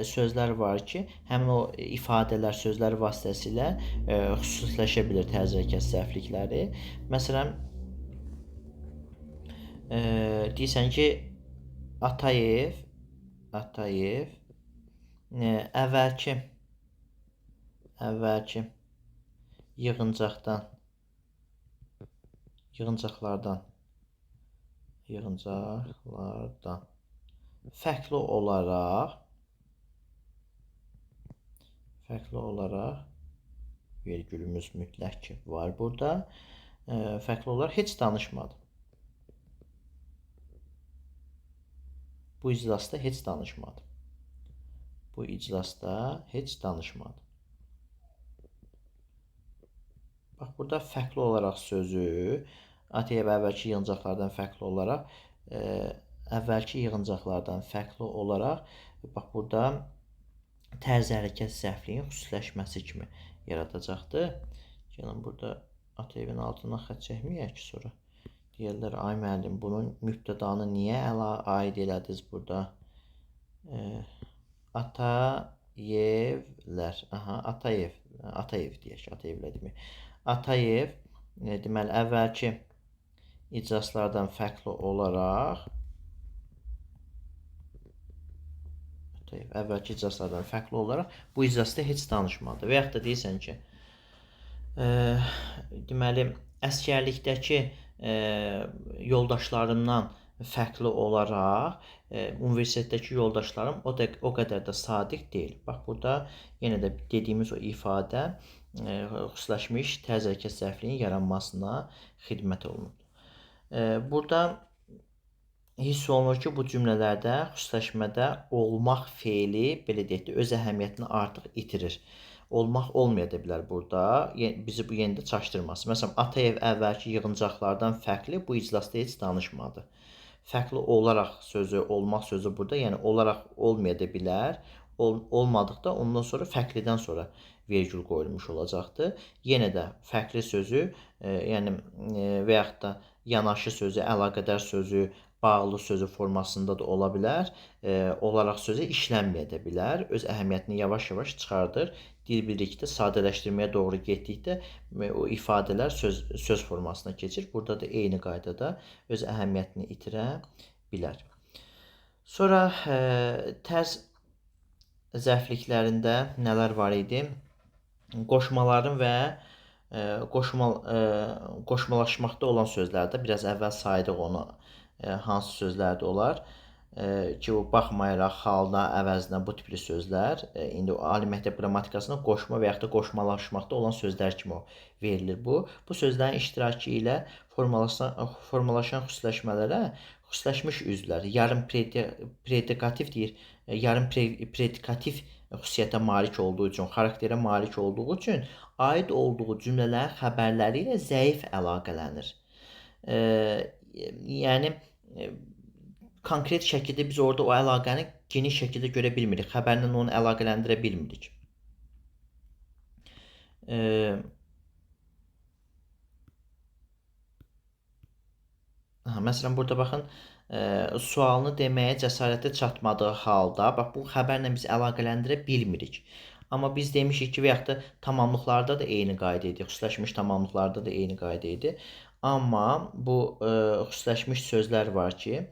sözlər var ki, həmin o ifadələr, sözlər vasitəsilə xüsusiləşə bilir tərz hərəkət zərflikləri. Məsələn, deyirsən ki, Atayev əvvəlki yığıncaqlardan fərqli olaraq vergülümüz mütləq ki var burada. Fərqli olaraq heç danışmadı. Bu iclasda heç danışmadı. Bax, burada fərqli olaraq sözü, Atayev əvvəlki yığıncaqlardan fərqli olaraq, bax, burada tərz hərəkət zərfliyin xüsusiləşməsi kimi yaradacaqdır. Gəlin, burada Atayevin altından xətt çəkməyək ki, sonra deyirlər, ay müəllim, bunun mübtədanı niyə aid elədiniz burada? Atayevlər, Atayev deyək, Atayevlər demək. Atayev, deməli, əvvəlki iclaslardan fərqli olaraq bu iclasda heç danışmadı. Və yaxud da deyirsən ki, deməli, əsgərlikdəki yoldaşlarımdan fərqli olaraq universitetdəki yoldaşlarım o qədər də sadiq deyil. Bax, burada yenə də dediyimiz o ifadə xüsusiləşmiş tərz hərəkət zərfliyinin yaranmasına xidmət olunur. Burada hiss olunur ki, bu cümlələrdə xüsusiləşmədə olmaq feili, belə deyək də, öz əhəmiyyətini artıq itirir. Olmaq olmaya da bilər burada. Bizi bu yenidə çaşdırması. Məsələn, Atayev əvvəlki yığıncaqlardan fərqli bu iclasda heç danışmadı. Fərqli olaraq sözü, olmaq sözü burada, yəni olaraq olmaya da bilər. Olmadıqda ondan sonra fərqlidən sonra vergül qoyulmuş olacaqdır. Yenə də fərqli sözü, yəni və yaxud da yanaşı sözü, əlaqədar sözü, bağlı sözü formasında da ola bilər. Olaraq sözü işlənməyə də bilər. Öz əhəmiyyətini yavaş-yavaş çıxardır. Dil bildikdə, sadələşdirməyə doğru getdikdə o ifadələr söz formasına keçir. Burada da eyni qaydada öz əhəmiyyətini itirə bilər. Sonra tərz zərfliklərində nələr var idi? Qoşmaların və qoşmalaşmaqda olan sözlərdə biraz əvvəl saydıq onu, hansı sözlərdə olar ki, o baxmayaraq halda, əvəzinə bu tipli sözlər indi ali məktəb qrammatikasında qoşma və yaxud da qoşmalaşmaqda olan sözlər kimi verilir bu. Bu sözlərin iştirakı ilə formalaşan xüsusiləşmələrə xüsusiləşmiş üzvlər, yarım predikativ deyir, yarım predikativ xüsusiyyətə malik olduğu üçün, xarakterə malik olduğu üçün aid olduğu cümlələrin xəbərləri ilə zəif əlaqələnir. Yəni, konkret şəkildə biz orada o əlaqəni geniş şəkildə görə bilmirik. Xəbərlə onu əlaqələndirə bilmirik. Məsələn, burada baxın, sualını deməyə cəsarəti çatmadığı halda, bax, bu xəbərlə biz əlaqələndirə bilmirik. Amma biz demişik ki, və yaxud da tamamlıqlarda da eyni qayda idi, xüsusiləşmiş tamamlıqlarda da eyni qayda idi. Amma bu xüsusiləşmiş sözlər var ki,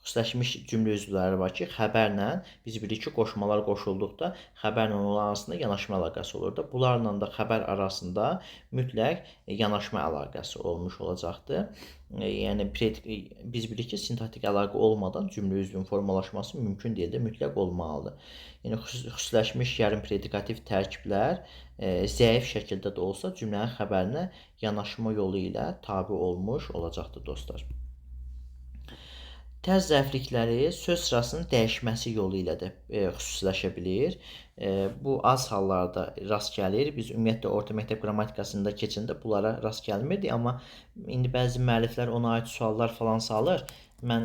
xüsusiləşmiş cümlə üzvləri var ki, xəbərlə biz bilirik ki, qoşmalar qoşulduqda xəbərlə olan arasında yanaşma əlaqəsi olur da. Bunlarla da xəbər arasında mütləq yanaşma əlaqəsi olmuş olacaqdır. Yəni, biz bilirik ki, sintaktik əlaqə olmadan cümlə üzvünün formalaşması mümkün deyil də, mütləq olmalıdır. Yəni, xüsusiləşmiş yarım predikativ tərkiblər zəif şəkildə də olsa cümlənin xəbərinə yanaşma yolu ilə tabi olmuş olacaqdır, dostlar. Tərz zərflikləri söz sırasının dəyişməsi yolu ilə də xüsusiləşə bilir. Bu az hallarda rast gəlir. Biz ümumiyyətlə orta məktəb qrammatikasında keçəndə bunlara rast gəlmirdik, amma indi bəzi müəlliflər ona aid suallar falan salır. Mən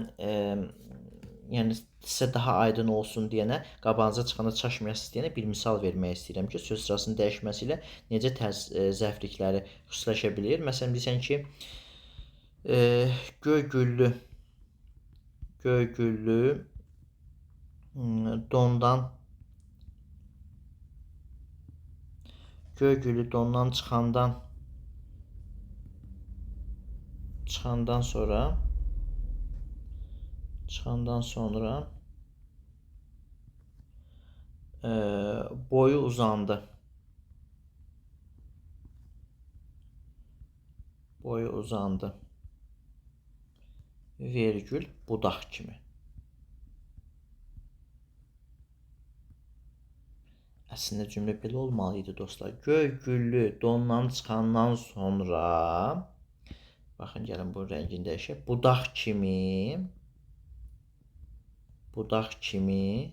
yəni sizə daha aydın olsun deyənə, qabağınıza çıxanda çaşmayasınız deyənə bir misal vermək istəyirəm ki, söz sırasının dəyişməsi ilə necə tərz zərflikləri xüsusiləşə bilir. Məsələn, deyirsən ki, Göygüllü, göygüllü dondan Göygüllü dondan çıxandan sonra boyu uzandı. Boyu uzandı. Vergül budaq kimi. Əslində cümlə belə olmalı idi dostlar. Göygüllü dondan çıxandan sonra baxın gəlin bu rəngini dəyişək. Budaq kimi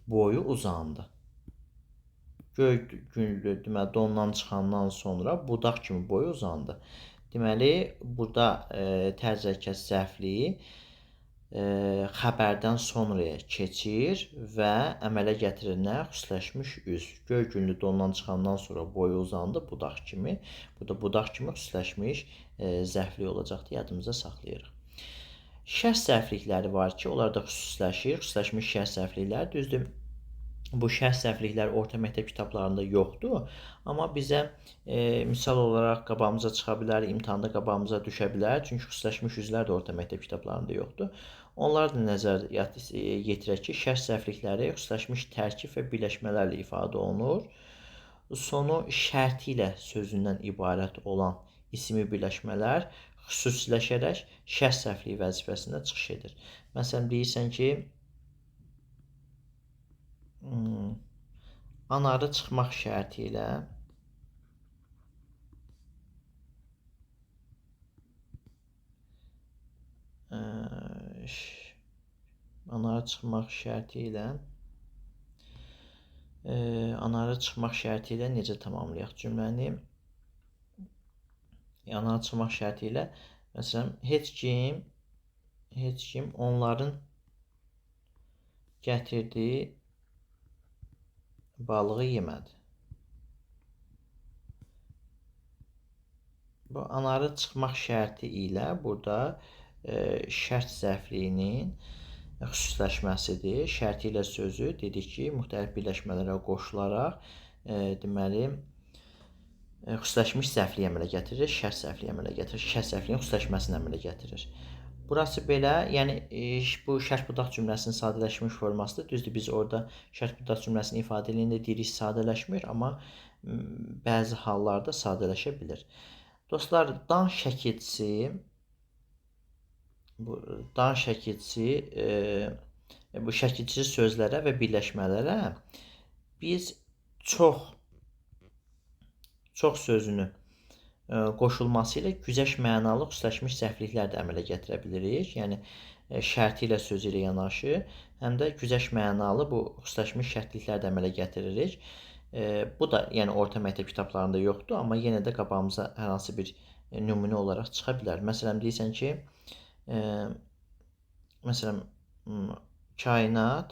boyu uzandı. Göygüllü deməli dondan çıxandan sonra budaq kimi boyu uzandı. Deməli burada tərz hərəkət zərfliyi xəbərdən sonraya keçir və əmələ gətirir nə? Xüsusiləşmiş üz. Göygüllü dondan çıxandan sonra boyu uzandı budaq kimi. Bu da budaq kimi xüsusiləşmiş zərflik olacaqdır. Yadımıza saxlayırıq. Şərt zərflikləri var ki, onlar da xüsusiləşir. Xüsusiləşmiş şərt zərfliklər düzdür. Bu şərt zərfliklər orta məktəb kitablarında yoxdur. Amma bizə misal olaraq qabağımıza çıxa bilər, imtahanda qabağımıza düşə bilər. Çünki xüsusiləşmiş üzlər də orta məktəb kitablarında yoxdur. Onlar da nəzərə yetirək ki, şərt zərflikləri xüsusiləşmiş tərkib və birləşmələrlə ifadə olunur. Sonu şərti ilə sözündən ibarət olan ismi birləşmələr xüsusiləşərək şərt zərfliyi vəzifəsində çıxış edir. Məsələn, deyirsən ki, anarı çıxmaq şərti ilə necə tamamlayaq cümləni? Anarı çıxmaq şərti ilə məsələn heç kim onların gətirdiyi balığı yemədi. Bu anarı çıxmaq şərti ilə burada şərt zərfliyinin xüsusiləşməsidir. Şərti ilə sözü dedik ki, müxtəlif birləşmələrə qoşularaq deməli xüsusiləşmiş zərfliyi əmələ gətirir, şərt zərfliyi əmələ gətirir, şərt zərfliyin xüsusiləşməsini əmələ gətirir. Burası belə, yəni bu şərt budaq cümləsinin sadələşmiş formasıdır. Düzdür, biz orada şərt budaq cümləsini ifadə edəndə deyirik sadələşmir, amma bəzi hallarda sadələşə bilir. Dostlar, dan şəkilçisi bu şəkilçi sözlərə və birləşmələrə biz çox sözünü qoşulması ilə güzəşt mənalı xüsusiləşmiş zərfliklər də əmələ gətirə bilirik. Yəni şərti ilə sözü ilə yanaşı, həm də güzəşt mənalı bu xüsusiləşmiş şərtliklər də əmələ gətiririk. Bu da yəni orta məktəb kitablarında yoxdur, amma yenə də qabağımıza hər hansı bir nümunə olaraq çıxa bilər. Məsələn, deyirsən ki, məsələn, kainat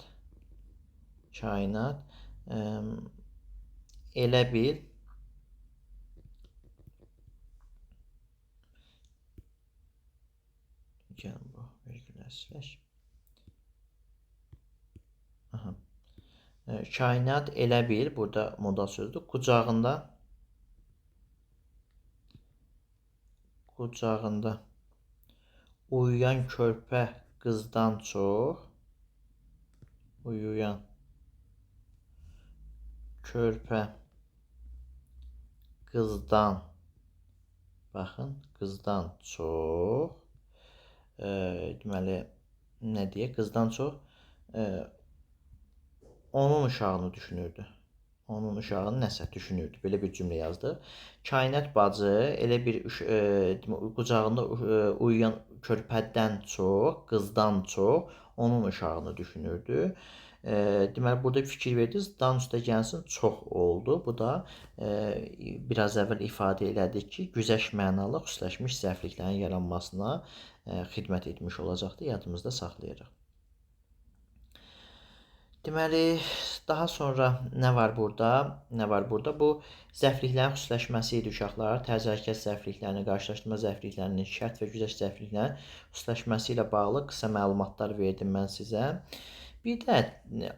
elə bil gəlin bu vergüləsizləş. Kainat elə bil, burada modal sözdür, qucağında uyuyan körpə qızdan çox, qızdan çox, deməli, nə deyək, qızdan çox onun uşağını düşünürdü. Onun uşağını nəsə düşünürdü. Belə bir cümlə yazdıq. Kainat bacı elə bir qucağında uyuyan körpədən çox, qızdan çox onun uşağını düşünürdü. Deməli, burada fikir verdiniz, dan üstə gəlsin çox oldu. Bu da biraz əvvəl ifadə elədik ki, güzəşt mənalı xüsusiləşmiş zərfliklərin yaranmasına xidmət etmiş olacaqdır. Yadımızda saxlayırıq. Deməli, daha sonra nə var burada? Nə var burada? Bu zəifliklərin xüsusiləşməsi idi uşaqlar. Tərz hərəkət zəifliklərinin, qarşılaşdırma zəifliklərinin, şərt və güzəşt zəifliklərinin xüsusiləşməsi ilə bağlı qısa məlumatlar verdim mən sizə. Bir də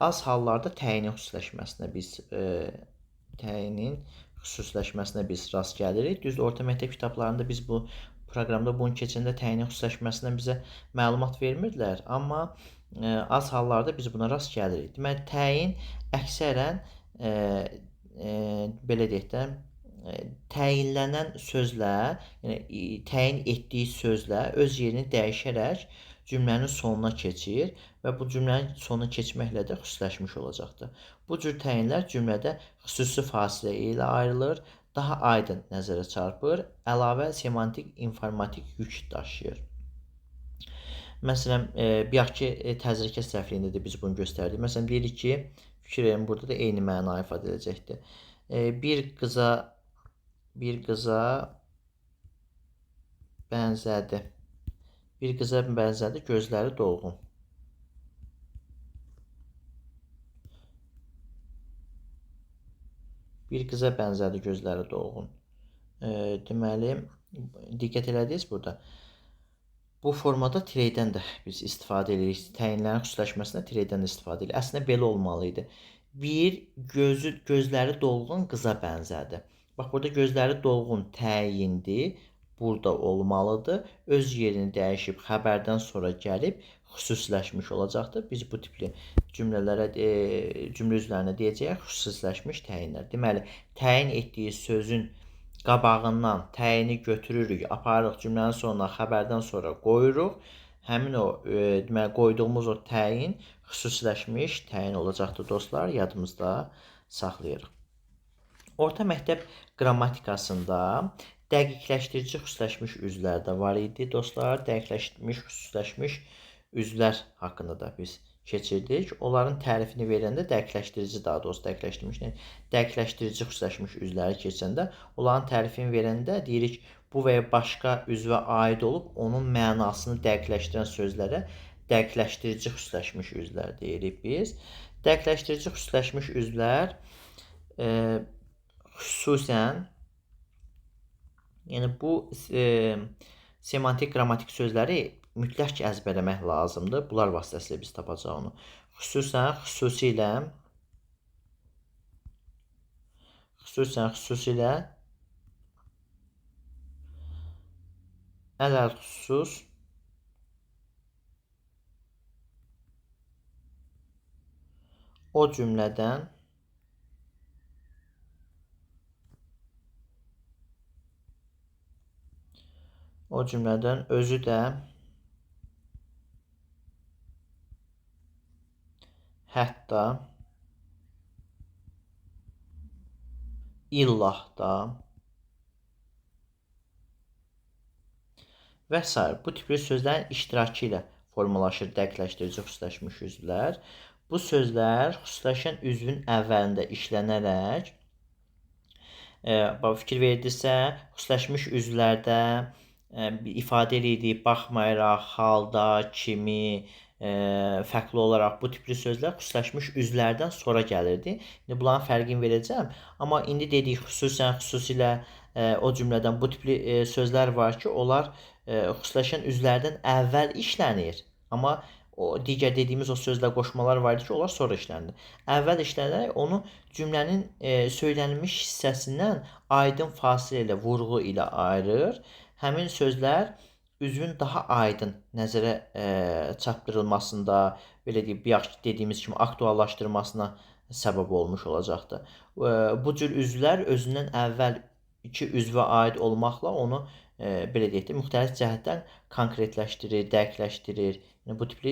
az hallarda təyinin xüsusiləşməsinə biz rast gəlirik. Düzdür, orta məktəb kitablarında biz bu proqramda bunu keçəndə təyinin xüsusiləşməsindən bizə məlumat vermirdilər, amma az hallarda biz buna rast gəlirik. Deməli, təyin əksərən belə deyək də, təyinlənən sözlər, yəni təyin etdiyi sözlər öz yerini dəyişərək cümlənin sonuna keçir və bu cümlənin sonuna keçməklə də xüsusiləşmiş olacaqdır. Bu cür təyinlər cümlədə xüsusi fasilə ilə ayrılır, daha aydın nəzərə çarpır, əlavə semantik, informatik yük daşıyır. Məsələn, bayaq ki, tərz hərəkət səhvliyində də biz bunu göstərdik. Məsələn, deyirik ki, fikir verin, burada da eyni məna ifadə edəcəkdir. Bir qıza bənzədi. Bir qıza bənzədi, gözləri dolğun. Bir qıza bənzədi, gözləri dolğun. Deməli, diqqət elədiniz burada. Bu formada tireydən də biz istifadə edirik. Təyinlərin xüsusiləşməsində tireydən də istifadə edirik. Əslində belə olmalı idi. Bir gözləri dolğun qıza bənzədi. Bax, burada gözləri dolğun təyindir. Burada olmalıdır. Öz yerini dəyişib xəbərdən sonra gəlib xüsusiləşmiş olacaqdır. Biz bu tipli cümlə üzvlərinə deyəcəyik xüsusiləşmiş təyinlər. Deməli, təyin etdiyi sözün qabağından təyini götürürük, aparırıq cümlənin sonuna, xəbərdən sonra qoyuruq. Həmin o deməli qoyduğumuz o təyin xüsusiləşmiş təyin olacaqdır dostlar, yadımızda saxlayırıq. Orta məktəb qrammatikasında dəqiqləşdirici xüsusiləşmiş üzvlər də var idi dostlar. Dəqiqləşdirilmiş xüsusiləşmiş üzvlər haqqında da biz keçirdik. Onların tərifini verəndə dəqiqləşdirici, daha doğrusu dəqiqləşdirici xüsusiləşmiş üzvləri keçəndə onların tərifini verəndə deyirik bu və ya başqa üzvə aid olub onun mənasını dəqiqləşdirən sözlərə dəqiqləşdirici xüsusiləşmiş üzvlər deyirik biz. Dəqiqləşdirici xüsusiləşmiş üzvlər xüsusən, yəni bu semantik, qrammatik sözləri mütləq ki, əzbərləmək lazımdır. Bunlar vasitəsilə biz tapacağıq onu. Xüsusən, xüsusilə, ələlxüsus, o cümlədən özü də hətta illah da və s. Bu tipli sözlərin iştirakı ilə formalaşır dəqiqləşdirici xüsusiləşmiş üzvlər. Bu sözlər xüsusiləşən üzvün əvvəlində işlənərək fikir verdinizsə, xüsusiləşmiş üzvlərdə ifadə edirik, baxmayaraq, halda, kimi, fərqli olaraq bu tipli sözlər xüsusiləşmiş üzvlərdən sonra gəlirdi. İndi bunların fərqini verəcəm. Amma indi dedik xüsusən, xüsusilə o cümlədən bu tipli sözlər var ki, onlar xüsusiləşən üzvlərdən əvvəl işlənir. Amma o digər dediyimiz o sözlə qoşmalar var idi ki, onlar sonra işlənir. Əvvəl işlənərək onu cümlənin söylənilmiş hissəsindən aydın fasilə ilə, vurğu ilə ayırır. Həmin sözlər üzvün daha aydın nəzərə çatdırılmasında, belə deyək, bayaq dediyimiz kimi aktuallaşdırmasına səbəb olmuş olacaqdır. Bu cür üzvlər özündən əvvəl iki üzvə aid olmaqla onu belə deyək də müxtəlif cəhətdən konkretləşdirir, dəqiqləşdirir. Yəni bu tipli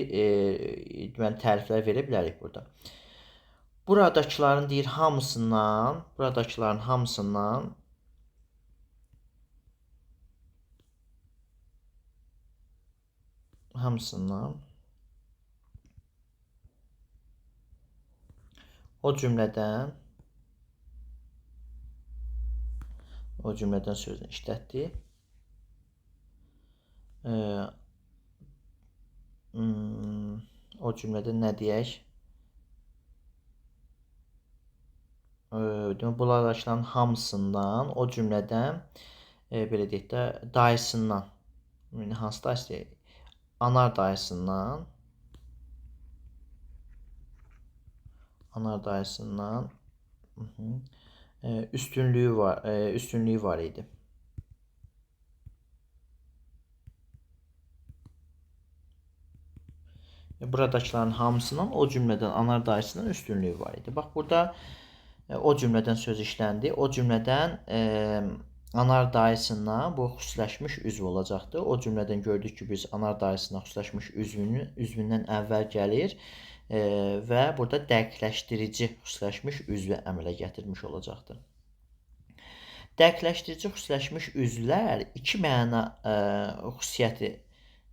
deməli təriflər verə bilərik burada. Buradakıların deyir hamısından o cümlədən sözünü işlətdi. O cümlədə nə deyək? demək bunlar daşların hamısından, o cümlədən belə deyək də dayısından, yəni hansı dayısı? Anar dayısından, üstünlüyü var idi. Buradakıların hamısından, o cümlədən anar dayısından üstünlüyü var idi. Bax, burada o cümlədən söz işləndi. O cümlədən anar dayısından bu xüsusiləşmiş üzv olacaqdır. O cümlədən gördük ki, biz anar dayısından xüsusiləşmiş üzvündən əvvəl gəlir və burada dəqiqləşdirici xüsusiləşmiş üzvü əmələ gətirmiş olacaqdır. Dəqiqləşdirici xüsusiləşmiş üzvlər iki məna xüsusiyyəti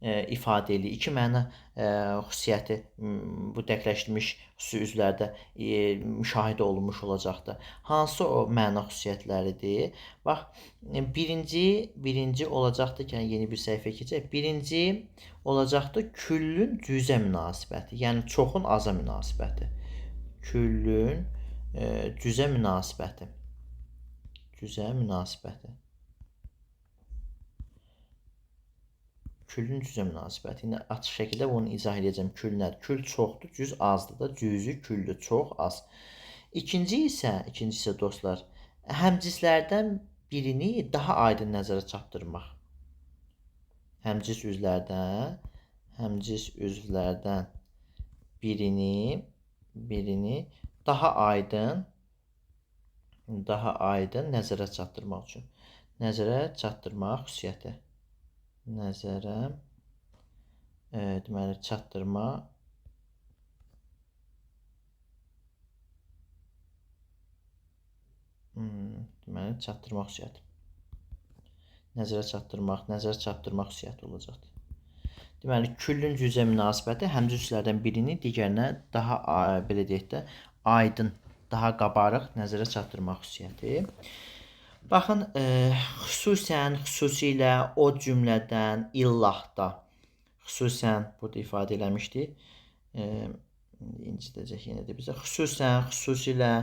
ifadə edir. İki məna xüsusiyyəti bu dəqiqləşdirilmiş xüsusi üzvlərdə müşahidə olunmuş olacaqdır. Hansı o məna xüsusiyyətləridir? Bax, birinci olacaqdır ki, yeni bir səhifəyə keçək. Birinci olacaqdır küllün cüzə münasibəti, yəni çoxun aza münasibəti. Küllün cüzə münasibəti. Küllün cüzə münasibəti. İndi açıq şəkildə bunu izah edəcəm. Küll nədir? Küll çoxdur, cüz azdır da. Cüzü, küllü, çox, az. İkinci isə dostlar, həmcislərdən birini daha aydın nəzərə çatdırmaq. Həmcis üzvlərdən birini daha aydın nəzərə çatdırmaq üçün. Nəzərə çatdırmaq xüsusiyyəti. Deməli, çatdırma xüsusiyyəti. Nəzərə çatdırmaq xüsusiyyəti olacaqdır. Deməli, küllün cüzə münasibəti həmci üzvlərdən birini digərinə daha, belə deyək də, aydın, daha qabarıq nəzərə çatdırmaq xüsusiyyəti. Baxın, xüsusən, xüsusilə, o cümlədən, illahda, xüsusən, burada ifadə eləmişdik, incidəcək yenə də bizə, xüsusən, xüsusilə,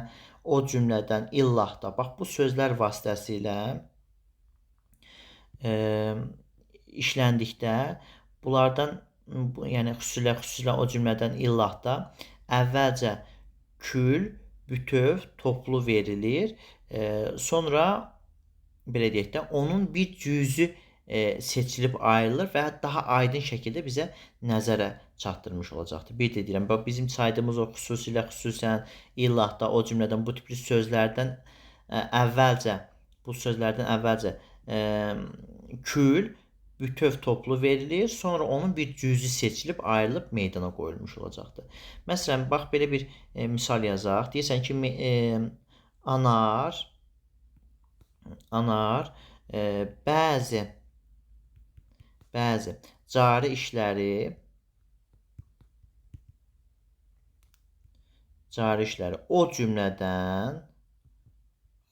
o cümlədən, illahda, bax, bu sözlər vasitəsilə işləndikdə, bunlardan, yəni xüsusilə, o cümlədən, illahda, əvvəlcə küll, bütöv, toplu verilir, sonra, belə deyək də, onun bir cüzü seçilib ayrılır və daha aydın şəkildə bizə nəzərə çatdırmış olacaqdır. Bir də deyirəm, bizim saydığımız o xüsusilə, xüsusən, illahda, o cümlədən, bu tipli sözlərdən əvvəlcə küll, bütöv, toplu verilir, sonra onun bir cüzü seçilib, ayrılıb meydana qoyulmuş olacaqdır. Məsələn, bax, belə bir misal yazaq. Deyirsən ki, anar bəzi cari işləri o cümlədən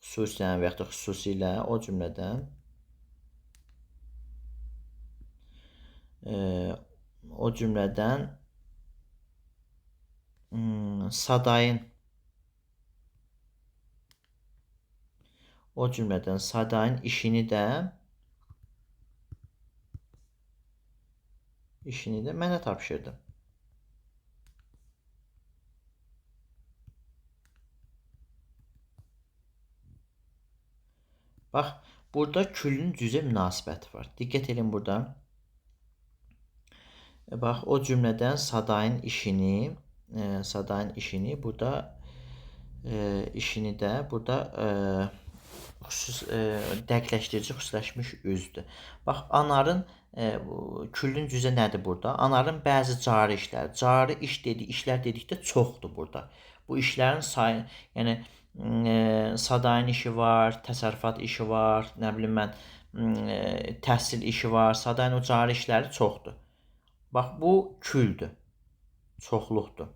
xüsusən və yaxud da xüsusilə o cümlədən sadayin işini də mənə tapşırdı. Bax, burada küllün cüzə münasibəti var. Diqqət edin burada. Bax, o cümlədən sadayin işini burada dəqiqləşdirici xüsusiləşmiş üzdür. Bax, anarın küllün cüzə nədir burada? Anarın bəzi cari işlər. Cari işlər dedikdə çoxdur burada. Bu işlərin sayı, yəni sadayin işi var, təsərrüfat işi var, nə bilim mən, təhsil işi var. Sadayin o cari işləri çoxdur. Bax, bu küldür, çoxluqdur.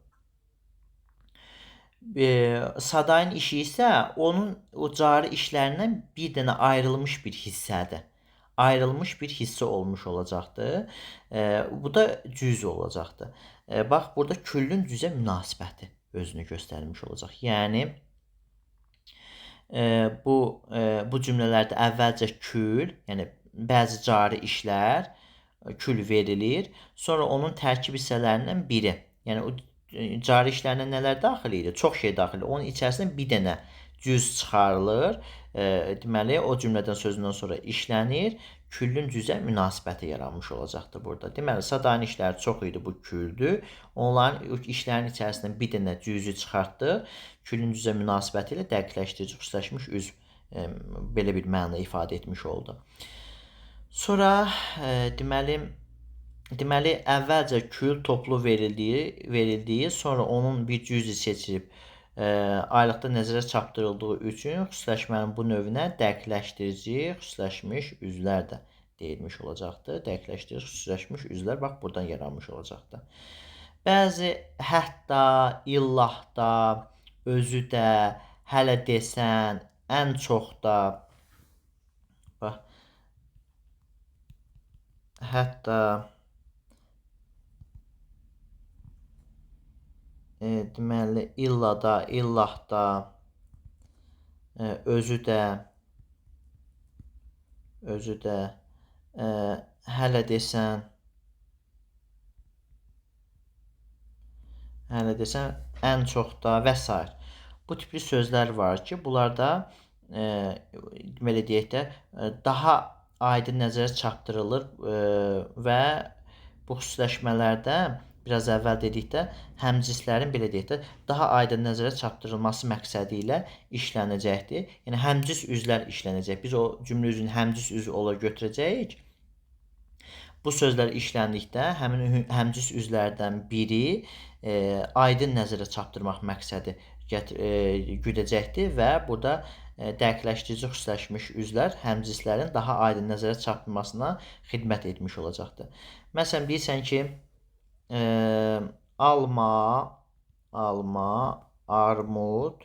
Sadayin işi isə onun o cari işlərindən bir dənə ayrılmış bir hissədir. Ayrılmış bir hissə olmuş olacaqdır. Bu da cüz olacaqdır. Bax, burada küllün cüzə münasibəti özünü göstərmiş olacaq. Yəni, bu cümlələrdə əvvəlcə kül, yəni bəzi cari işlər kül verilir. Sonra onun tərkib hissələrindən biri. Yəni o cari işlərinə nələr daxil idi? Çox şey daxil. Onun içərisindən bir dənə cüz çıxarılır. Deməli, o cümlədən sözündən sonra işlənir. Küllün cüzə münasibəti yaranmış olacaqdır burada. Deməli, Sadanin işləri çox idi, bu küldür. Onların işlərin içərisindən bir dənə cüzü çıxartdı. Küllün cüzə münasibəti ilə dəqiqləşdirici xüsusiləşmiş üzv belə bir məna ifadə etmiş oldu. Sonra deməli əvvəlcə kül toplu verildiyi, sonra onun bir cüzü seçilib aylıqda nəzərə çarpdırıldığı üçün xüsusiləşmənin bu növünə dəqiqləşdirici xüsusiləşmiş üzvlər də deyilmiş olacaqdır. Dəqiqləşdirici xüsusiləşmiş üzvlər bax buradan yaranmış olacaqdır. Bəzi hətta, illah da, özü də, hələ desən, ən çox da, bax, hətta, deməli, illa da, illah da, özü də, hələ desən, ən çox da və s. Bu tipli sözlər var ki, bunlarda deməli deyək də, daha aydın nəzərə çarpdırılır və bu xüsusiləşmələrdə biraz əvvəl dedikdə həmcislərin belə deyək də daha aydın nəzərə çarpdırılması məqsədi ilə işlənəcəkdir. Yəni həmcis üzvlər işlənəcək. Biz o cümlə üzvünü həmcis üzv olaraq götürəcəyik. Bu sözlər işləndikdə həmin həmcis üzvlərdən biri aydın nəzərə çarpdırmaq məqsədi güdəcəkdir və burada dəqiqləşdirici xüsusiləşmiş üzvlər həmcislərin daha aydın nəzərə çarpdırılmasına xidmət etmiş olacaqdır. Məsələn, deyirsən ki, alma, armud,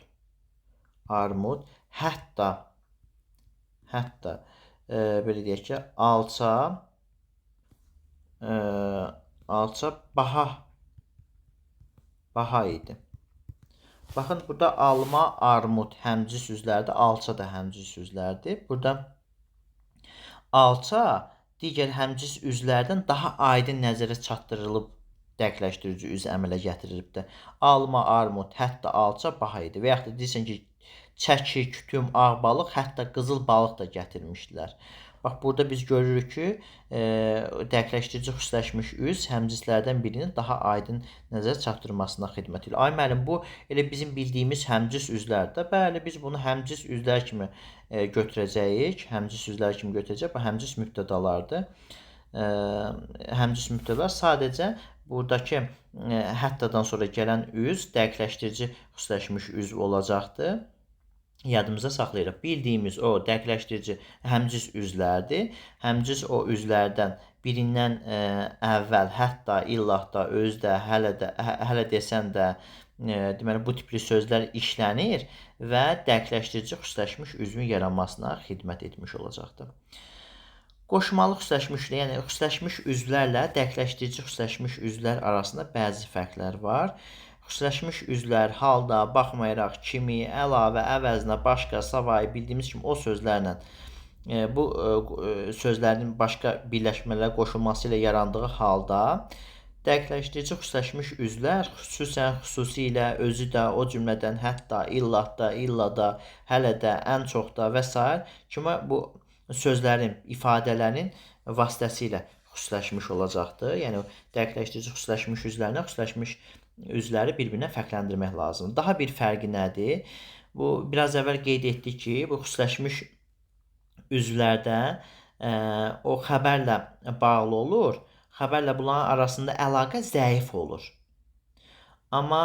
hətta belə deyək ki, alça baha idi. Baxın, burada alma, armud həmcis üzvlərdir, alça da həmcis üzvlərdir. Burada alça digər həmcis üzvlərdən daha aydın nəzərə çatdırılıb dəqiqləşdirici üz əmələ gətirilibdir. Alma, armud, hətta alça baha idi. Və yaxud da deyirsən ki, çəki, kütüm, ağ balıq, hətta qızıl balıq da gətirmişdilər. Bax, burada biz görürük ki, dəqiqləşdirici xüsusiləşmiş üz həmcislərdən birinin daha aydın nəzərə çarpdırmasına xidmət edir. Ay müəllim, bu elə bizim bildiyimiz həmcis üzvlərdir. Bəli, biz bunu həmcis üzvlər kimi götürəcəyik. Bu həmcis mübtədalardır. Həmcis mübtədalar sadəcə buradakı həttadan sonra gələn üz dəqiqləşdirici xüsusiləşmiş üzv olacaqdır. Yadımıza saxlayırıq. Bildiyimiz o dəqiqləşdirici həmcis üzvlərdir. Həmcis o üzvlərdən birindən əvvəl hətta, illah da, öz də, hələ desən də, deməli bu tipli sözlər işlənir və dəqiqləşdirici xüsusiləşmiş üzvün yaranmasına xidmət etmiş olacaqdır. Qoşmalı xüsusiləşmişlə, yəni xüsusiləşmiş üzvlərlə dəqiqləşdirici xüsusiləşmiş üzvlər arasında bəzi fərqlər var. Xüsusiləşmiş üzvlər halda, baxmayaraq, kimi, əlavə, əvəzinə, başqa, savayı bildiyimiz kimi o sözlərlə bu sözlərin başqa birləşmələrə qoşulması ilə yarandığı halda dəqiqləşdirici xüsusiləşmiş üzvlər xüsusən, xüsusilə, özü də, o cümlədən hətta, illah da, illa da, hələ də, ən çox da və s. kimi bu sözlərin, ifadələrin vasitəsilə xüsusiləşmiş olacaqdır. Yəni dəqiqləşdirici xüsusiləşmiş üzvlərlə xüsusiləşmiş üzvləri bir-birinə fərqləndirmək lazımdır. Daha bir fərqi nədir? Bu biraz əvvəl qeyd etdik ki, bu xüsusiləşmiş üzvlərdə o xəbərlə bağlı olur. Xəbərlə bunların arasında əlaqə zəif olur. Amma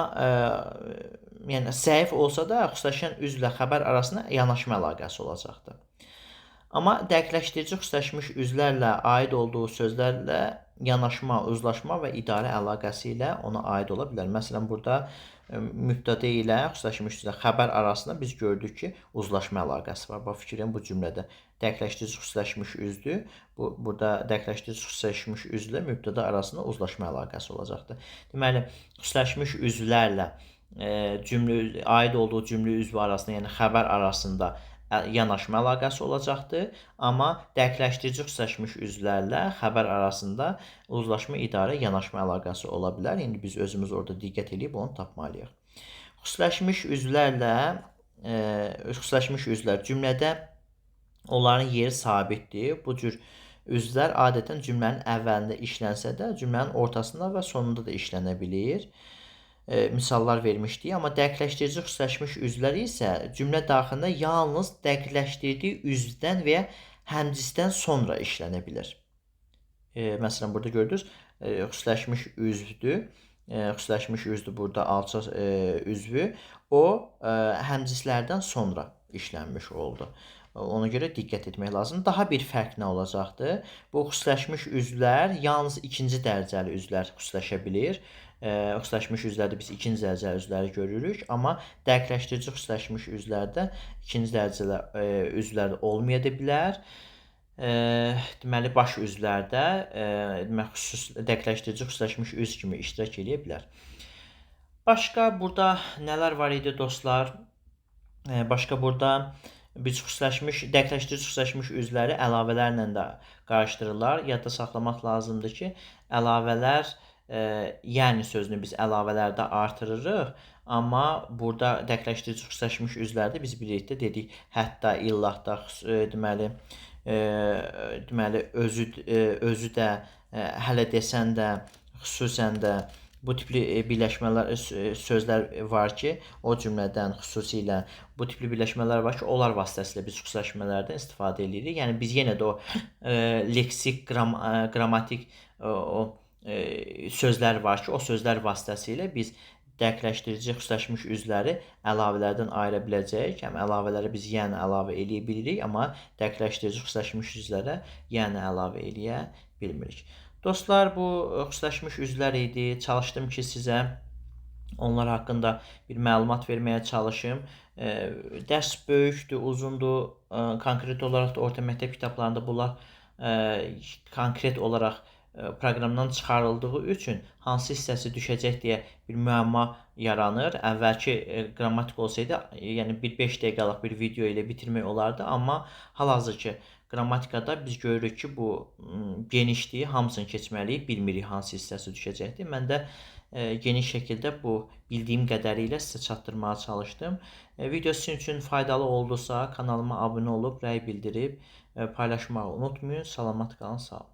yəni zəif olsa da xüsusiləşən üzvlə xəbər arasında yanaşma əlaqəsi olacaqdır. Amma dəqiqləşdirici xüsusiləşmiş üzvlərlə aid olduğu sözlərlə yanaşma, uzlaşma və idarə əlaqəsi ilə ona aid ola bilər. Məsələn, burada mübtəda ilə xüsusiləşmiş üzvlə xəbər arasında biz gördük ki, uzlaşma əlaqəsi var. Bax, fikrin bu cümlədə dəqiqləşdirici xüsusiləşmiş üzdür. Burada dəqiqləşdirici xüsusiləşmiş üzvlə mübtəda arasında uzlaşma əlaqəsi olacaqdır. Deməli, xüsusiləşmiş üzvlərlə cümlə aid olduğu cümlə üzvü arasında, yəni xəbər arasında yanaşma əlaqəsi olacaqdır. Amma dəqiqləşdirici xüsusiləşmiş üzvlərlə xəbər arasında uzlaşma idarə yanaşma əlaqəsi ola bilər. İndi biz özümüz orada diqqət edib onu tapmalıyıq. Xüsusiləşmiş üzvlərlə xüsusiləşmiş üzvlər cümlədə onların yeri sabitdir. Bu cür üzvlər adətən cümlənin əvvəlində işlənsə də, cümlənin ortasında və sonunda da işlənə bilir. Misallar vermişdik, amma dəqiqləşdirici xüsusiləşmiş üzvlər isə cümlə daxilində yalnız dəqiqləşdirdiyi üzvdən və ya həmcinsdən sonra işlənə bilər. Məsələn, burada gördünüz, xüsusiləşmiş üzdür. Xüsusiləşmiş üzdür burada alça üzvü. O, həmcinslərdən sonra işlənmiş oldu. Ona görə diqqət etmək lazımdır. Daha bir fərq nə olacaqdır? Bu xüsusiləşmiş üzvlər yalnız ikinci dərəcəli üzvlər xüsusiləşə bilir. Xüsusiləşmiş üzvlərdə biz ikinci dərəcəli üzvləri görürük, amma dəqiqləşdirici xüsusiləşmiş üzvlərdə ikinci dərəcəli üzvlər olmaya da bilər. Deməli, baş üzvlərdə dəqiqləşdirici xüsusiləşmiş üzv kimi iştirak edə bilər. Başqa burada nələr var idi dostlar? Başqa burada biz dəqiqləşdirici xüsusiləşmiş üzvləri əlavələrlə də qarışdırırlar. Yadda saxlamaq lazımdır ki, əlavələr, yəni sözünü biz əlavələrdə artırırıq, amma burada dəqiqləşdirici xüsusiləşmiş üzvlərdə biz birlikdə dedik, hətta, illahda, deməli özü də, hələ desən də, xüsusən də bu tipli birləşmələr, sözlər var ki, o cümlədən xüsusilə bu tipli birləşmələr var ki, onlar vasitəsilə biz xüsusiləşmələrdən istifadə edirik. Yəni biz yenə də o leksik, qrammatik sözlər var ki, o sözlər vasitəsilə biz dəqiqləşdirici xüsusiləşmiş üzvləri əlavələrdən ayıra biləcəyik. Həm əlavələri biz yəni əlavə eləyə bilirik, amma dəqiqləşdirici xüsusiləşmiş üzvlərə yəni əlavə eləyə bilmirik. Dostlar, bu xüsusiləşmiş üzvlər idi. Çalışdım ki, sizə onlar haqqında bir məlumat verməyə çalışım. Dərs böyükdür, uzundur. Konkret olaraq da orta məktəb kitablarında bunlar konkret olaraq proqramdan çıxarıldığı üçün hansı hissəsi düşəcək deyə bir müəmma yaranır. Əvvəlki qrammatik olsaydı, yəni bir 5 dəqiqəlik bir video ilə bitirmək olardı, amma hal-hazırki qrammatikada biz görürük ki, bu genişdir, hamısını keçməliyik, bilmirik hansı hissəsi düşəcəkdir. Mən də geniş şəkildə bu bildiyim qədərilə sizə çatdırmağa çalışdım. Video sizin üçün faydalı oldusa, kanalıma abunə olub, rəy bildirib, paylaşmağı unutmayın. Salamat qalın, sağ olun.